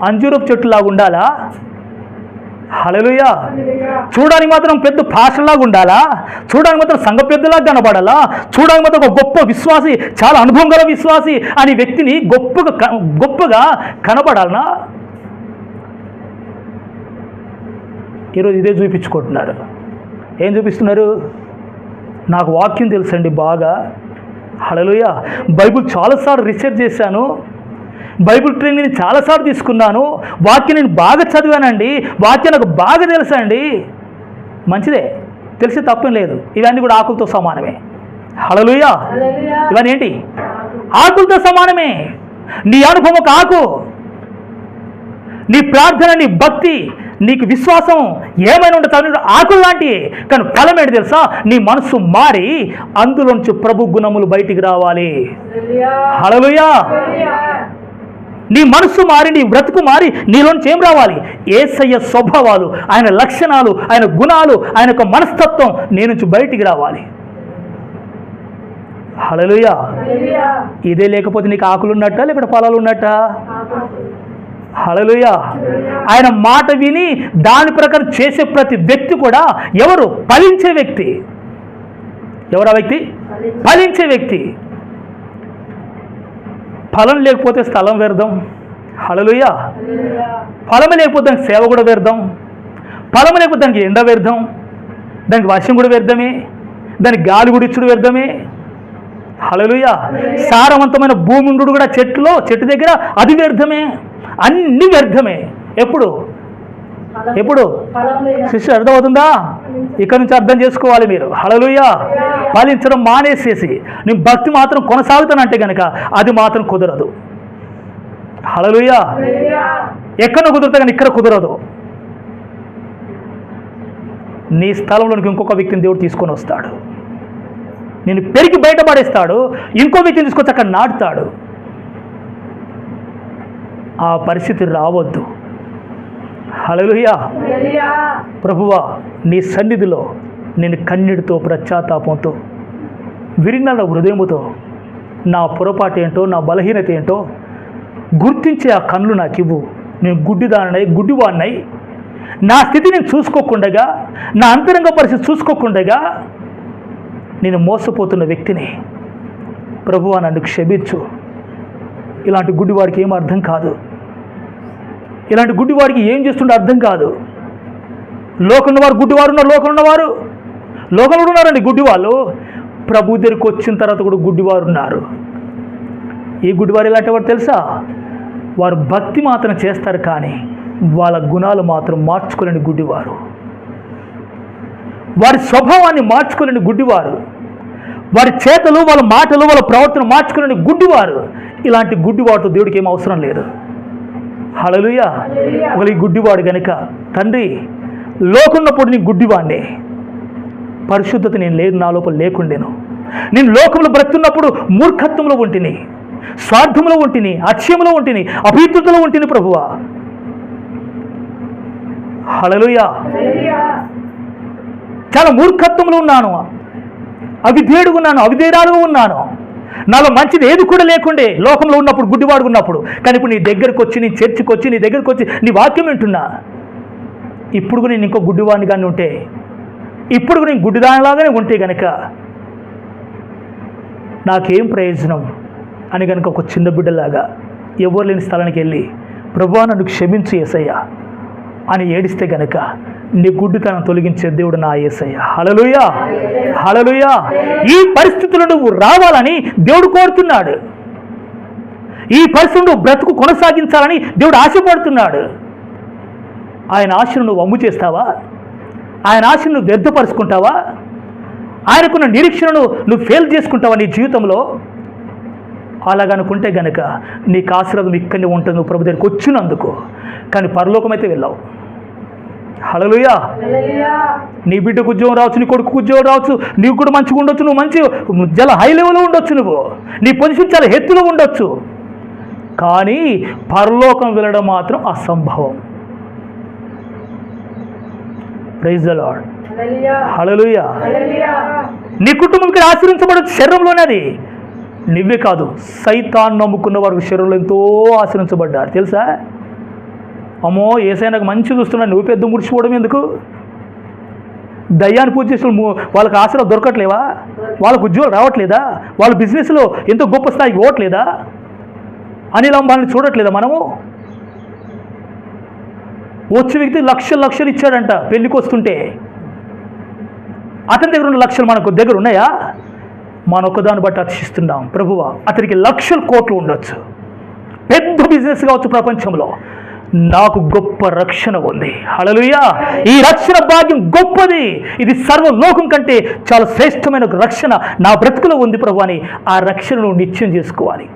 అంజూరపు చెట్టులాగా ఉండాలా? హల్లెలూయా. చూడడానికి మాత్రం పెద్ద భాషలాగా ఉండాలా? చూడడానికి మాత్రం సంఘ పెద్దలాగా కనబడాలా? చూడడానికి మాత్రం ఒక గొప్ప విశ్వాసి, చాలా అనుభవం గల విశ్వాసి అనే వ్యక్తిని గొప్పగా కనబడాలనా? ఈరోజు ఇదే చూపించుకుంటున్నారు. ఏం చూపిస్తున్నారు? నాకు వాక్యం తెలుసండి బాగా. హల్లెలూయా. బైబిల్ చాలాసార్లు రీసెర్చ్ చేశాను, బైబిల్ ట్రైనింగ్ నేను చాలాసార్లు తీసుకున్నాను, వాక్యం నేను బాగా చదివానండి, వాక్యం నాకు బాగా తెలుసండి. మంచిదే, తెలిసి తప్పేం లేదు. ఇవన్నీ కూడా ఆకులతో సమానమే. హల్లెలూయా. ఇవన్నీ ఏంటి? ఆకులతో సమానమే. నీ అనుభవం ఒక ఆకు, నీ ప్రార్థన, నీ భక్తి, నీకు విశ్వాసం ఏమైనా ఉంటుంది ఆకులు లాంటివి. కానీ ఫలం ఏంటి తెలుసా? నీ మనసు మారి అందులోంచి ప్రభు గుణములు బయటికి రావాలి. హల్లెలూయా. నీ మనసు మారి, నీ బ్రతుకు మారి నీలోంచి ఏం రావాలి? యేసయ్య స్వభావాలు, ఆయన లక్షణాలు, ఆయన గుణాలు, ఆయన యొక్క మనస్తత్వం నీ నుంచి బయటికి రావాలి. హల్లెలూయా. ఇదే లేకపోతే నీకు ఆకులు ఉన్నట్టా లేకపోతే ఫలాలు ఉన్నట్టా? హల్లెలూయా. ఆయన మాట విని దాని ప్రకారం చేసే ప్రతి వ్యక్తి కూడా ఎవరు? ఫలించే వ్యక్తి. ఎవరా వ్యక్తి? ఫలించే వ్యక్తి. ఫలం లేకపోతే స్థలం వ్యర్థం. హల్లెలూయా. ఫలం లేకపోతే దానికి సేవ కూడా వ్యర్థం, ఫలం లేకపోతే దానికి ఎండ వ్యర్థం, దానికి వర్షం కూడా వ్యర్థమే, దానికి గాలి కూడా ఇచ్చుడు వ్యర్థమే. హల్లెలూయా. సారవంతమైన భూమి ఉండు కూడా చెట్టు దగ్గర అది వ్యర్థమే. అన్ని వ్యర్థమే. ఎప్పుడు శిష్యుడు అర్థమవుతుందా? ఇక్కడ నుంచి అర్థం చేసుకోవాలి మీరు. హల్లెలూయా. ఫలించడం మానేసేసి నేను భక్తి మాత్రం కొనసాగుతానంటే కనుక అది మాత్రం కుదరదు. హల్లెలూయా. ఎక్కడ కుదురుతా కానీ ఇక్కడ కుదరదు. నీ స్థలంలోనికి ఇంకొక వ్యక్తిని దేవుడు తీసుకొని వస్తాడు, నేను పెరిగి బయటపడేస్తాడు, ఇంకో వ్యక్తిని తీసుకొచ్చి అక్కడ నాటుతాడు. ఆ పరిస్థితి రావద్దు. హల్లెలూయా. ప్రభువా నీ సన్నిధిలో నేను కన్నీటితో, పశ్చాత్తాపంతో, విరిగిన హృదయముతో నా పొరపాటు ఏంటో, నా బలహీనత ఏంటో గుర్తించే ఆ కళ్ళు నాకు ఇవ్వు. నేను గుడ్డివాడినై నా స్థితి నేను చూసుకోకుండగా, నా అంతరంగ పరిస్థితి చూసుకోకుండగా నేను మోసపోతున్న వ్యక్తిని. ప్రభువా నన్ను క్షమించు. ఇలాంటి గుడ్డివాడికి ఏం అర్థం కాదు, ఇలాంటి గుడ్డివాడికి ఏం చేస్తుండే అర్థం కాదు. లోకంలో వారు గుడ్డివారు ఉన్నారు, లోకంలో ఉన్నారండి గుడ్డివాళ్ళు. ప్రభు దగ్గరికి వచ్చిన తర్వాత కూడా గుడ్డివారు ఉన్నారు. ఈ గుడ్డివారు ఎలాంటి వారు తెలుసా? వారు భక్తి మాత్రం చేస్తారు కానీ వాళ్ళ గుణాలు మాత్రం మార్చుకోలేని గుడ్డివారు, వారి స్వభావాన్ని మార్చుకోలేని గుడ్డివారు, వారి చేతలు, వాళ్ళ మాటలు, వాళ్ళ ప్రవర్తన మార్చుకోలేని గుడ్డివారు. ఇలాంటి గుడ్డివాడితో దేవుడికి ఏం అవసరం లేదు. హల్లెలూయా. ఒకవేళ ఈ గుడ్డివాడు కనుక తండ్రి లోకున్నప్పుడు నీ గుడ్డివాడిని, పరిశుద్ధత నేను లేదు, నా లోపల లేకుండేను. నేను లోకంలో బ్రతున్నప్పుడు మూర్ఖత్వంలో ఉంటిని, స్వార్థంలో ఉంటిని, అక్షయంలో ఉంటిని, అపవిత్రతలో ఉంటిని ప్రభువా. హల్లెలూయా. చాలా మూర్ఖత్వంలో ఉన్నాను, అవిధేయుడుగా ఉన్నాను, అవిధేయురాలుగా ఉన్నాను. నాలో మంచిది ఏది కూడా లేకుండే లోకంలో ఉన్నప్పుడు, గుడ్డివాడు ఉన్నప్పుడు. కానీ ఇప్పుడు నీ దగ్గరకు వచ్చి, నీ చర్చికి వచ్చి, నీ దగ్గరకు వచ్చి నీ వాక్యం వింటున్నా. ఇప్పుడు నేను ఇంకో గుడ్డివాడిని కానీ ఉంటే, ఇప్పుడు నేను గుడ్డిదానిలాగానే ఉంటే గనక నాకేం ప్రయోజనం అని కనుక ఒక చిన్న బిడ్డలాగా ఎవరు లేని స్థలానికి వెళ్ళి, ప్రభువా నన్ను క్షమించు యేసయ్యా అని ఏడిస్తే గనక నీ గుడ్డితనం తొలగించే దేవుడు నా యేసయ్య. హల్లెలూయా, హల్లెలూయా. ఈ పరిస్థితుల్లో నువ్వు రావాలని దేవుడు కోరుతున్నాడు. ఈ పరిస్థితులు బ్రతుకు కొనసాగించాలని దేవుడు ఆశపడుతున్నాడు. ఆయన ఆశను నువ్వు వమ్ము చేస్తావా? ఆయన ఆశను నువ్వు వ్యర్థపరుచుకుంటావా? ఆయనకున్న నిరీక్షణను నువ్వు ఫెయిల్ చేసుకుంటావా నీ జీవితంలో? అలాగనుకుంటే గనక నీకు ఆశీర్వాదం ఇక్కడనే ఉంటుంది, నువ్వు ప్రభు దగ్గరికి వచ్చినందుకు. కానీ పరలోకం అయితే వెళ్ళావు. హల్లెలూయా. నీ బిడ్డకు ఉద్యోగం రావచ్చు, నీ కొడుకు ఉద్యోగం రావచ్చు, నీకు కూడా మంచిగా ఉండొచ్చు, నువ్వు మంచి చాలా హై లెవెల్లో ఉండొచ్చు, నువ్వు నీ పొజిషన్ చాలా ఎత్తులో ఉండొచ్చు. కానీ పరలోకం వెళ్ళడం మాత్రం అసంభవం. Praise the lord. హల్లెలూయా. నీ కుటుంబం ఇక్కడ ఆశ్రయించబడచ్చు శరీరంలోనే. అది నువ్వే కాదు, సైతాన్ నమ్ముకున్న వారికి శరీరంలో ఎంతో ఆశ్రయించబడ్డారు తెలుసా? అమ్మో యేసయ్య నాకు మంచి చూస్తున్నా, నువ్వు పెద్ద ముడిచిపోవడం ఎందుకు? దయ్యాన్ని పూజ చేసిన వాళ్ళకి ఆశ్రయం దొరకట్లేవా? వాళ్ళకు ఉద్యోగాలు రావట్లేదా? వాళ్ళ బిజినెస్లో ఎంతో గొప్ప స్థాయికి పోవట్లేదా? అనిల్ అంబానీ చూడట్లేదా మనము? వచ్చే వ్యక్తి లక్షలు ఇచ్చాడంట పెళ్ళికి వస్తుంటే. అతని దగ్గర ఉన్న లక్షలు మనకు దగ్గర ఉన్నాయా? మన ఒక్కదాన్ని బట్టి అతిశిస్తున్నాం. ప్రభువా అతనికి లక్షల కోట్లు ఉండొచ్చు, పెద్ద బిజినెస్ కావచ్చు ప్రపంచంలో. నాకు గొప్ప రక్షణ ఉంది. హల్లెలూయా. ఈ రక్షణ భాగ్యం గొప్పది. ఇది సర్వలోకం కంటే చాలా శ్రేష్టమైన రక్షణ నా బ్రతుకులో ఉంది ప్రభు అని ఆ రక్షణను నిత్యం చేసుకోవాలి.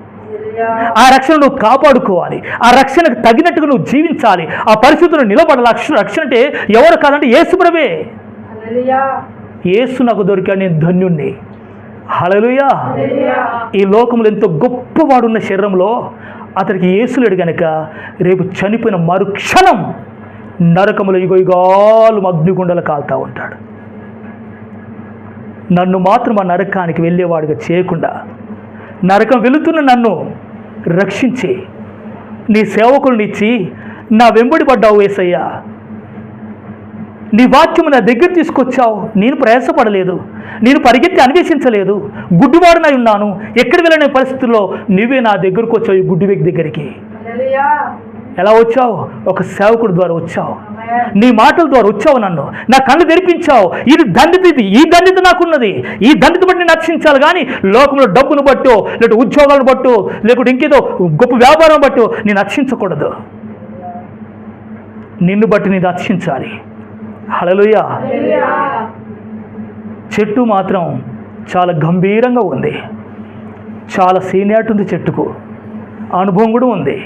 ఆ రక్షణ నువ్వు కాపాడుకోవాలి. ఆ రక్షణకు తగినట్టుగా నువ్వు జీవించాలి. ఆ పరిస్థితుల్లో నిలబడాలి. రక్షణ అంటే ఎవరు కాదంటే యేసు ప్రభువే. యేసు నాకు దొరికాడు, నేను ధన్యుణ్ణి. హల్లెలూయా. ఈ లోకంలో ఎంతో గొప్పవాడున్న శరీరంలో అతనికి యేసు లేడు గనక రేపు చనిపోయిన మరుక్షణం నరకములో యుగాలు అగ్నిగుండాలు కాలుతూ ఉంటాడు. నన్ను మాత్రం ఆ నరకానికి వెళ్ళేవాడిగా చేయకుండా నరకం వెళుతున్న నన్ను రక్షించి నీ సేవకులనిచ్చి నా వెంబడి పడ్డావు యేసయ్యా. నీ వాక్యము నా దగ్గర తీసుకొచ్చావు. నేను ప్రయాసపడలేదు, నేను పరిగెత్తి అన్వేషించలేదు, గుడ్డివాడినై ఉన్నాను. ఎక్కడ వెళ్ళని పరిస్థితుల్లో నువ్వే నా దగ్గరకు వచ్చావు. ఈ గుడ్డి వ్యక్తి దగ్గరికి ఎలా వచ్చావు? ఒక సేవకుడి ద్వారా వచ్చావు, నీ మాటల ద్వారా వచ్చావు, నన్ను నా కళ్ళు తెరిపించావు. ఇది దండిత, ఈ దండిత నాకున్నది. ఈ దండిత బట్టి నేను రక్షించాలి. కానీ లోకంలో డబ్బును బట్టో, లేకపోతే ఉద్యోగాలను బట్టో, లేకపోతే ఇంకేదో గొప్ప వ్యాపారం బట్టో నేను రక్షించకూడదు. నిన్ను బట్టి నేను రక్షించాలి. హల్లెలూయా. చెట్టు మాత్రం చాలా గంభీరంగా ఉంది, చాలా సీనియారిటీ ఉంది చెట్టుకు, అనుభవం కూడా ఉంది.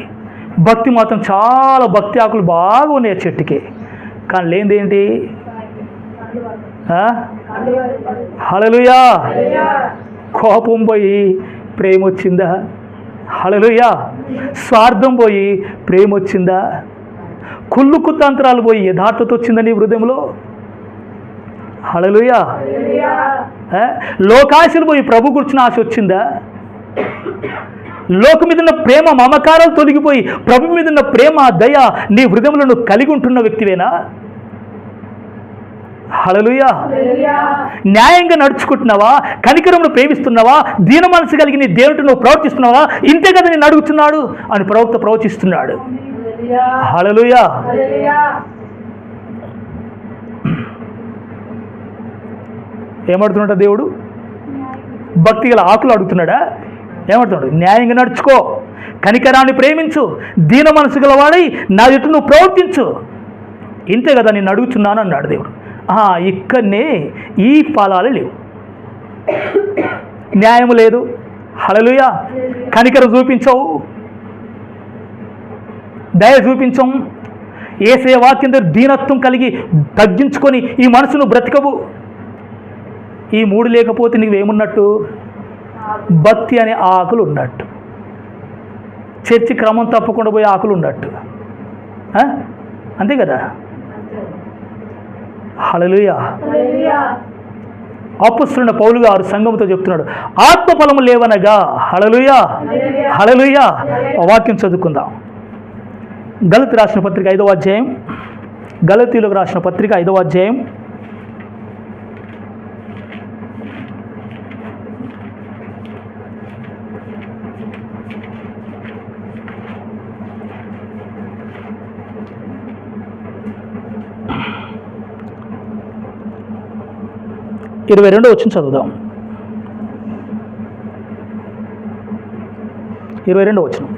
భక్తి మాత్రం చాలా భక్తి ఆకులు బాగా ఉన్నాయి ఆ చెట్టుకి. కానీ లేనిదేంటి? హల్లెలూయా. కోపం పోయి ప్రేమ వచ్చిందా? హల్లెలూయా. స్వార్థం పోయి ప్రేమ వచ్చిందా? కుళ్ళు కుతంత్రాలు పోయి యథార్థత వచ్చిందా నీ హృదయంలో? హల్లెలూయా. లోకాశలు పోయి ప్రభు గురించిన ఆశ వచ్చిందా? లోకం మీద ఉన్న ప్రేమ మమకారాలు తొలగిపోయి ప్రభు మీద ఉన్న ప్రేమ దయ నీ హృదయంలో నువ్వు కలిగి ఉంటున్న వ్యక్తివేనా? హల్లెలూయా. న్యాయంగా నడుచుకుంటున్నావా? కనికరమును ప్రేమిస్తున్నావా? దీన మనసు కలిగి నీ దేవుడిని నువ్వు ప్రవర్తిస్తున్నావా? ఇంతే కదా నేను అడుగుతున్నాడు అని ప్రవక్త ప్రవచిస్తున్నాడు. హల్లెలూయా. ఏమడుతున్నాడా దేవుడు? భక్తి గల ఆకులు అడుగుతున్నాడా? ఏమడుతున్నాడు? న్యాయంగా నడుచుకో, కనికరాన్ని ప్రేమించు, దీన మనసు గలవాడై నా ఎదుట నువ్వు ప్రవర్తించు. ఇంతే కదా నేను అడుగుతున్నాను అన్నాడు దేవుడు. ఇక్కడనే ఈ ఫలాలు లేవు, న్యాయం లేదు. హల్లెలూయా. కనికరం చూపించవు, దయ చూపించం. యేసయ్య వాక్యం దగ్గర దీనత్వం కలిగి తగ్గించుకొని ఈ మనసును బ్రతకవు. ఈ మూడు లేకపోతే నీవేమున్నట్టు? భక్తి అనే ఆకులు ఉన్నట్టు, చర్చి క్రమం తప్పకుండా పోయే ఆకులు ఉన్నట్టు. అంతే కదా? హల్లెలూయా. అపొస్తలుడైన పౌలు గారు సంఘముతో చెప్తున్నాడు, ఆత్మఫలము లేవనగా. హల్లెలూయా, హల్లెలూయా. వాక్యం చదువుకుందాం. గలతీ రాసిన పత్రిక 5వ అధ్యాయం, గలతీలకు రాసిన పత్రిక 5వ అధ్యాయం 22వ వచనం చదువుదాం. 22వ వచనం.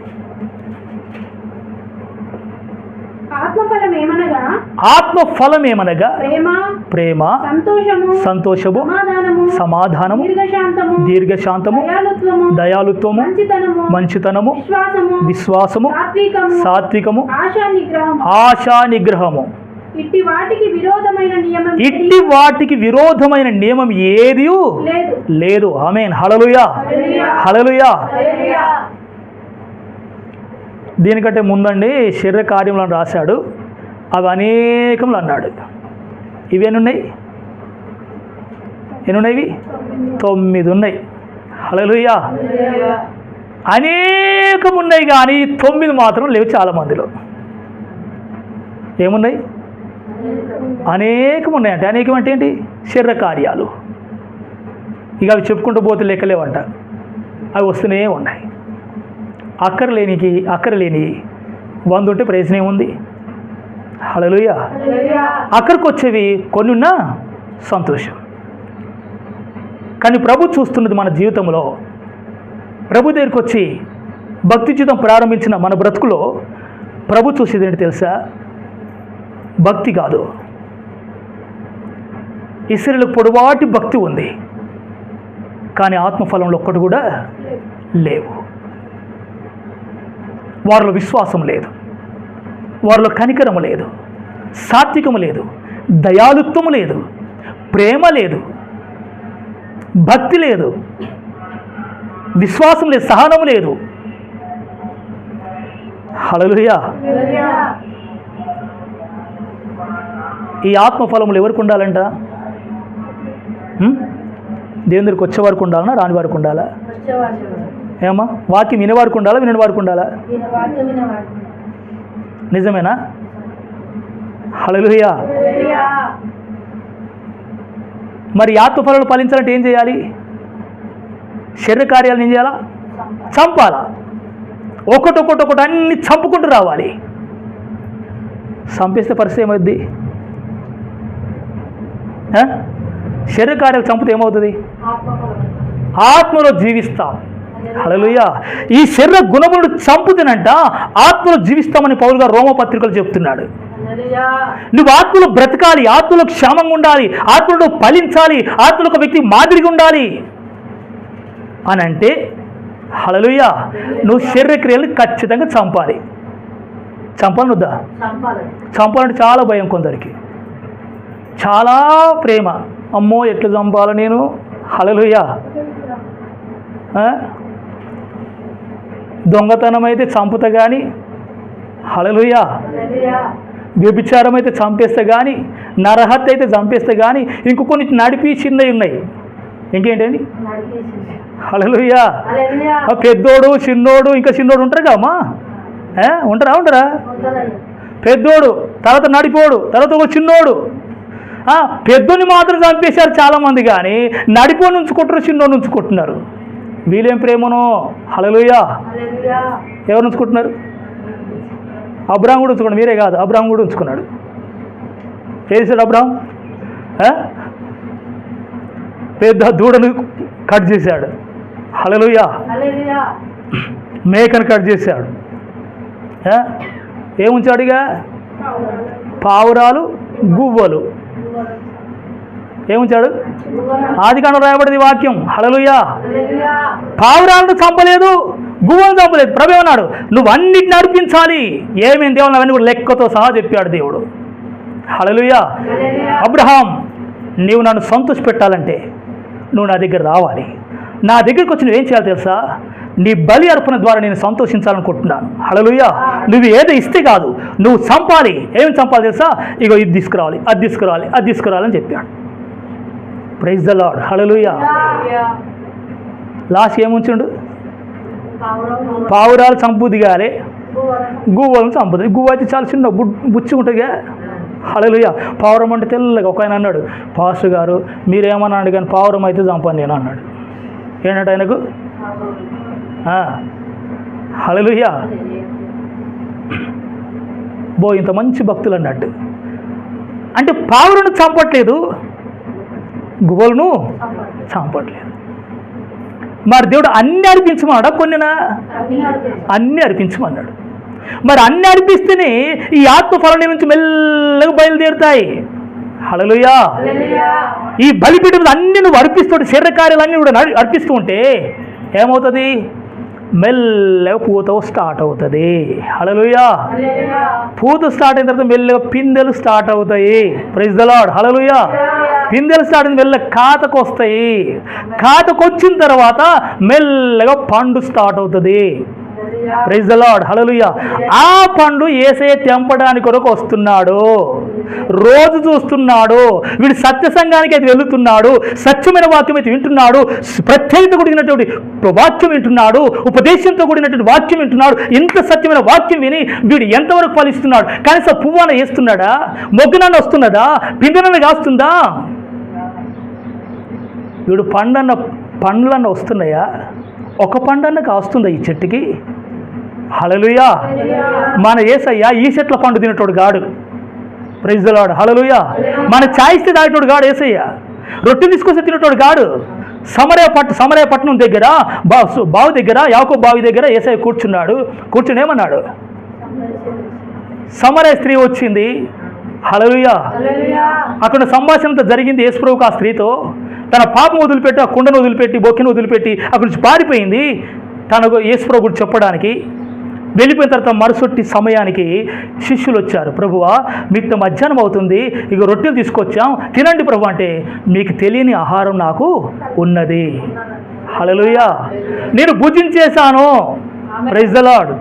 ఆత్మఫలం ఏమనగా ప్రేమ, సంతోషము, సమాధానము, దీర్ఘశాంతము, దయాళుత్వము, మంచితనము, విశ్వాసము, సాత్వికము, ఆశా నిగ్రహము. ఇట్టి వాటికి విరోధమైన నియమం ఏది లేదు. ఆమేన్. హల్లెలూయా, హల్లెలూయా. దీనికంటే ముందండి శరీర కార్యములను రాశాడు, అవి అనేకములు అన్నాడు. ఇవి ఎన్నున్నాయి? 9 ఉన్నాయి. హల్లెలూయా. అనేకం ఉన్నాయి కానీ 9 మాత్రం లేవు చాలా మందిలో. ఏమున్నాయి? అనేకం ఉన్నాయంటే. అనేకం అంటే ఏంటి? శరీర కార్యాలు. ఇక అవి చెప్పుకుంటూ పోతే లెక్కలేవంట. అవి వస్తూనే ఉన్నాయి. అక్కరలేని 100 ఉంటే ప్రయోజనం ఉంది. హల్లెలూయా. అక్కడికి వచ్చేవి కొన్ని ఉన్నా సంతోషం. కానీ ప్రభు చూస్తున్నది మన జీవితంలో. ప్రభు దగ్గరికి వచ్చి భక్తి జీవితం ప్రారంభించిన మన బ్రతుకులో ప్రభు చూసేది ఏంటి తెలుసా? భక్తి కాదు. ఇశ్రాయేలుకు పొడవాటి భక్తి ఉంది, కానీ ఆత్మఫలంలో ఒక్కటి కూడా లేవు. వారిలో విశ్వాసం లేదు, వారిలో కనికరము లేదు, సాత్వికము లేదు, దయాళుత్వము లేదు, ప్రేమ లేదు, భక్తి లేదు, విశ్వాసం లేదు, సహనము లేదు. హల్లెలూయా. ఈ ఆత్మఫలములు ఎవరికి ఉండాలంట? దేవుని దగ్గరికి వచ్చేవారికి ఉండాలన్నా రాని వారికి ఉండాలా? ఏమా? వాక్యం వినేవారికి ఉండాలా వినని వారికి ఉండాలా? నిజమేనా? హల్లెలూయా. మరి ఆత్మఫలాలు ఫలించాలంటే ఏం చేయాలి? శరీర కార్యాలను ఏం చేయాలా? చంపాలా. ఒకటొకటి అన్ని చంపుకుంటూ రావాలి. చంపేస్తే పరిస్థితి ఏమవుద్ది? శరీర కార్యాలు చంపితే ఏమవుతుంది? ఆత్మలో జీవిస్తాం. హల్లెలూయా. ఈ శరీర గుణములను చంపుతునంట ఆత్మలో జీవిస్తామని పౌలు గారు రోమపత్రికలు చెప్తున్నాడు. నువ్వు ఆత్మలో బ్రతకాలి, ఆత్మలో క్షేమంగా ఉండాలి, ఆత్మలో ఫలించాలి, ఆత్మలో ఒక వ్యక్తి మాదిరిగా ఉండాలి అని అంటే, హల్లెలూయా, నువ్వు శరీర క్రియలను ఖచ్చితంగా చంపాలి. చంపాలనుద్దా? చంపాలంటే చాలా భయం కొందరికి, చాలా ప్రేమ. అమ్మో ఎట్లా చంపాలి నేను? హల్లెలూయా. దొంగతనం అయితే చంపుతా కానీ, హల్లెలూయా, వ్యభిచారం అయితే చంపేస్తే కానీ, నరహత్య అయితే చంపేస్తే కానీ, ఇంకో కొన్ని నడిపి చిన్నవి ఉన్నాయి. ఇంకేంటండి? హల్లెలూయా. పెద్దోడు చిన్నోడు ఇంకా చిన్నోడు ఉంటారు కమ్మా. ఉంటారా? పెద్దోడు, తర్వాత నడిపోడు, తర్వాత ఒక చిన్నోడు. పెద్దోని మాత్రం చంపేశారు చాలామంది, కానీ నడిపోని ఉంచుకుంటారు, చిన్నోని ఉంచుకుంటున్నారు. వీళ్ళేం ప్రేమనో. హల్లెలూయా. ఎవరు ఉంచుకుంటున్నారు? అబ్రాహాం కూడా ఉంచుకున్నాడు. మీరే కాదు, అబ్రాహాం కూడా ఉంచుకున్నాడు. ఏం చేశాడు అబ్రాహాం? పెద్ద దూడను కట్ చేశాడు. హల్లెలూయా. మేకను కట్ చేశాడు. ఏముంచాడుగా? పావురాలు, గువ్వలు. ఏముంచాడు? ఆదికాండం రాయబడింది వాక్యం. హల్లెలూయా. పావురాలను చంపలేదు, గువ్వలను చంపలేదు. ప్రభు ఏమన్నాడు? నువ్వు అన్నిటిని నడిపించాలి. ఏమేమి దేవుని అవన్నీ కూడా లెక్కతో సహా చెప్పాడు దేవుడు. హల్లెలూయా. అబ్రహాం, నీవు నన్ను సంతోష పెట్టాలంటే నువ్వు నా దగ్గర రావాలి. నా దగ్గరికి వచ్చి నువ్వేం చేయాలి తెలుసా? నీ బలి అర్పణ ద్వారా నేను సంతోషించాలనుకుంటున్నాను. హల్లెలూయా. నువ్వు ఏదో ఇస్తే కాదు, నువ్వు చంపాలి. ఏమి చంపాలి తెలుసా? ఇగో ఇది తీసుకురావాలి, అది తీసుకురావాలి, అది తీసుకురావాలని చెప్పాడు. Praise the lord, hallelujah. Last ఏముంచుండు? పావురాలు చంపు దిగాలి, గువ్వలను చంపుతుంది. గువ్వ అయితే చాలా చిన్న బుచ్చి ఉంటుందిగా, హల్లెలూయా. పావురం అంటే తెల్లగా. ఒక ఆయన అన్నాడు, పాస్టర్ గారు మీరేమన్నాడు కానీ పావురం అయితే చంపాను నేను అన్నాడు. ఏంటంటే ఆయనకు హల్లెలూయా. ఇంత మంచి భక్తులు అన్నట్టు. అంటే పావులను చంపట్లేదు, గువ్వలను చంపట్లేదు. మరి దేవుడు అన్నీ అర్పించమన్నాడా? కొన్నినా? అన్నీ అర్పించమన్నాడు. మరి అన్నీ అర్పిస్తేనే ఈ ఆత్మఫలం నుంచి మెల్లగా బయలుదేరుతాయి. హల్లెలూయా. ఈ బలిపీఠం అన్ని నువ్వు అర్పిస్తుంటే, శరీర కార్యాలన్నీ కూడా అర్పిస్తూ ఉంటే ఏమవుతుంది? మెల్లగా పూత స్టార్ట్ అవుతుంది. హల్లెలూయా. పూత స్టార్ట్ అయిన తర్వాత మెల్లగా పిందెలు స్టార్ట్ అవుతాయి. ప్రైజ్ ద లార్డ్, హల్లెలూయా. పిందెలు స్టార్ట్ అయిన మెల్లగా కాతకు వస్తాయి. కాతకు వచ్చిన తర్వాత మెల్లగా పండు స్టార్ట్ అవుతుంది. ప్రైజ్ ద లార్డ్, హల్లెలూయా. ఆ పండు యేసయ్య తెంపడానికి కొరకు వస్తున్నాడు, రోజు చూస్తున్నాడు. వీడు సత్య సంఘానికి అయితే వెళుతున్నాడు, సత్యమైన వాక్యం అయితే వింటున్నాడు, ప్రత్యేకత కూడినటువంటి వాక్యం వింటున్నాడు, ఉపదేశంతో కూడినటువంటి వాక్యం వింటున్నాడు. ఇంత సత్యమైన వాక్యం విని వీడు ఎంతవరకు ఫలిస్తున్నాడు? కనీసం పువ్వాన వేస్తున్నాడా? మొగ్గునన్న వస్తున్నదా? పిందెనన్న కాస్తుందా? వీడు పండ్లన్న వస్తున్నాయా? ఒక పండన్న కాస్తుందా ఈ చెట్టుకి? హల్లెలూయా. మన యేసయ్య ఈ చెట్ల పండు తినేటోడు గాడు. ప్రైజ్ ద లార్డ్, హల్లెలూయా. మన చాయిస్తే తాగేటోడు గాడు యేసయ్య. రొట్టె తీసుకొస్తే తినేటోడు గాడు. సమరయ పట్టణం దగ్గర బావి దగ్గర, యాకోబు బావి దగ్గర యేసయ్య కూర్చున్నాడు. కూర్చుని ఏమన్నాడు? సమరయ స్త్రీ వచ్చింది. హల్లెలూయా. అక్కడ సంభాషణ జరిగింది యేసుప్రభుకు ఆ స్త్రీతో. తన పాపం వదిలిపెట్టి, ఆ కుండను వదిలిపెట్టి, బొక్కెను వదిలిపెట్టి అక్కడి నుంచి పారిపోయింది తనకు యేసుప్రభు గురించి చెప్పడానికి. వెళ్ళిపోయిన తర్వాత మరుసటి సమయానికి శిష్యులు వచ్చారు. ప్రభువా, మీకు మధ్యాహ్నం అవుతుంది, ఇక రొట్టెలు తీసుకొచ్చాం, తినండి ప్రభు అంటే, మీకు తెలియని ఆహారం నాకు ఉన్నది. హల్లెలూయా. నేను భుజించేశాను. Praise the lord.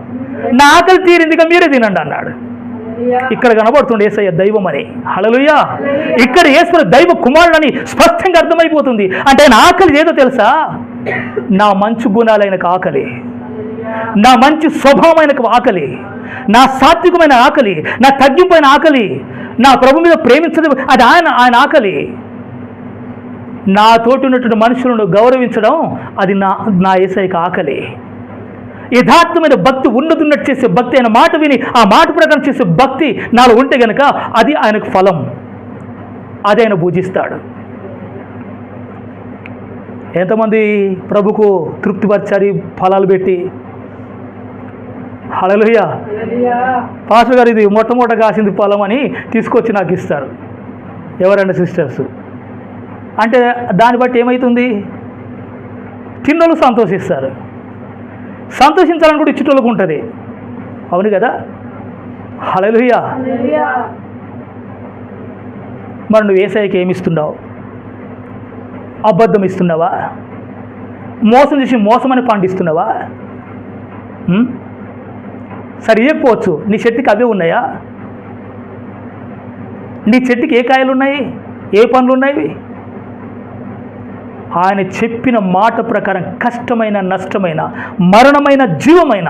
నా ఆకలి తీరింది, ఇక మీరే తినండి అన్నాడు. ఇక్కడ కనబడుతుంది యేసయ్య దైవం అని. హల్లెలూయా. ఇక్కడ యేసు దైవ కుమారుడని స్పష్టంగా అర్థమైపోతుంది. అంటే ఆయన ఆకలి ఏదో తెలుసా? నా మంచి గుణాలైనకు ఆకలి, నా మంచి స్వభావమైనకు ఆకలి, నా సాత్వికమైన ఆకలి, నా తగ్గింపైన ఆకలి, నా ప్రభు మీద ప్రేమించడం, అది ఆయన ఆకలి. నా తోటి ఉన్నటువంటి మనుషులను గౌరవించడం, అది నా యేసయ్యకు ఆకలి. యథార్థమైన భక్తి, ఉన్నతున్నట్టు చేసే భక్తి, ఆయన మాట విని ఆ మాట ప్రకారం చేసే భక్తి నాలో ఉంటే గనక అది ఆయనకు ఫలం, అది ఆయన పూజిస్తాడు. ఎంతమంది ప్రభుకు తృప్తిపరిచారు ఫలాలు పెట్టి? హల్లెలూయా. పాస్టర్ గారు ఇది మొట్టమొదట కాసింది ఫలం అని తీసుకొచ్చి నాకు ఇస్తారు ఎవరైనా సిస్టర్స్. అంటే దాన్ని బట్టి ఏమవుతుంది? తిన్నోళ్ళు సంతోషిస్తారు, సంతోషించాలని కూడా ఇచ్చేటోళ్ళకు ఉంటుంది. అవును కదా? హల్లెలూయా. మరి నువ్వు యేసయ్యకి ఏమి ఇస్తున్నావు? అబద్ధం ఇస్తున్నావా? మోసం చేసి మోసమని పండిస్తున్నావా? సరే, ఇవ్వకపోవచ్చు. నీ చెట్టుకి అవే ఉన్నాయా? నీ చెట్టుకి ఏ కాయలు ఉన్నాయి? ఏ పండ్లు ఉన్నాయి? ఆయన చెప్పిన మాట ప్రకారం కష్టమైన, నష్టమైన, మరణమైన, జీవమైన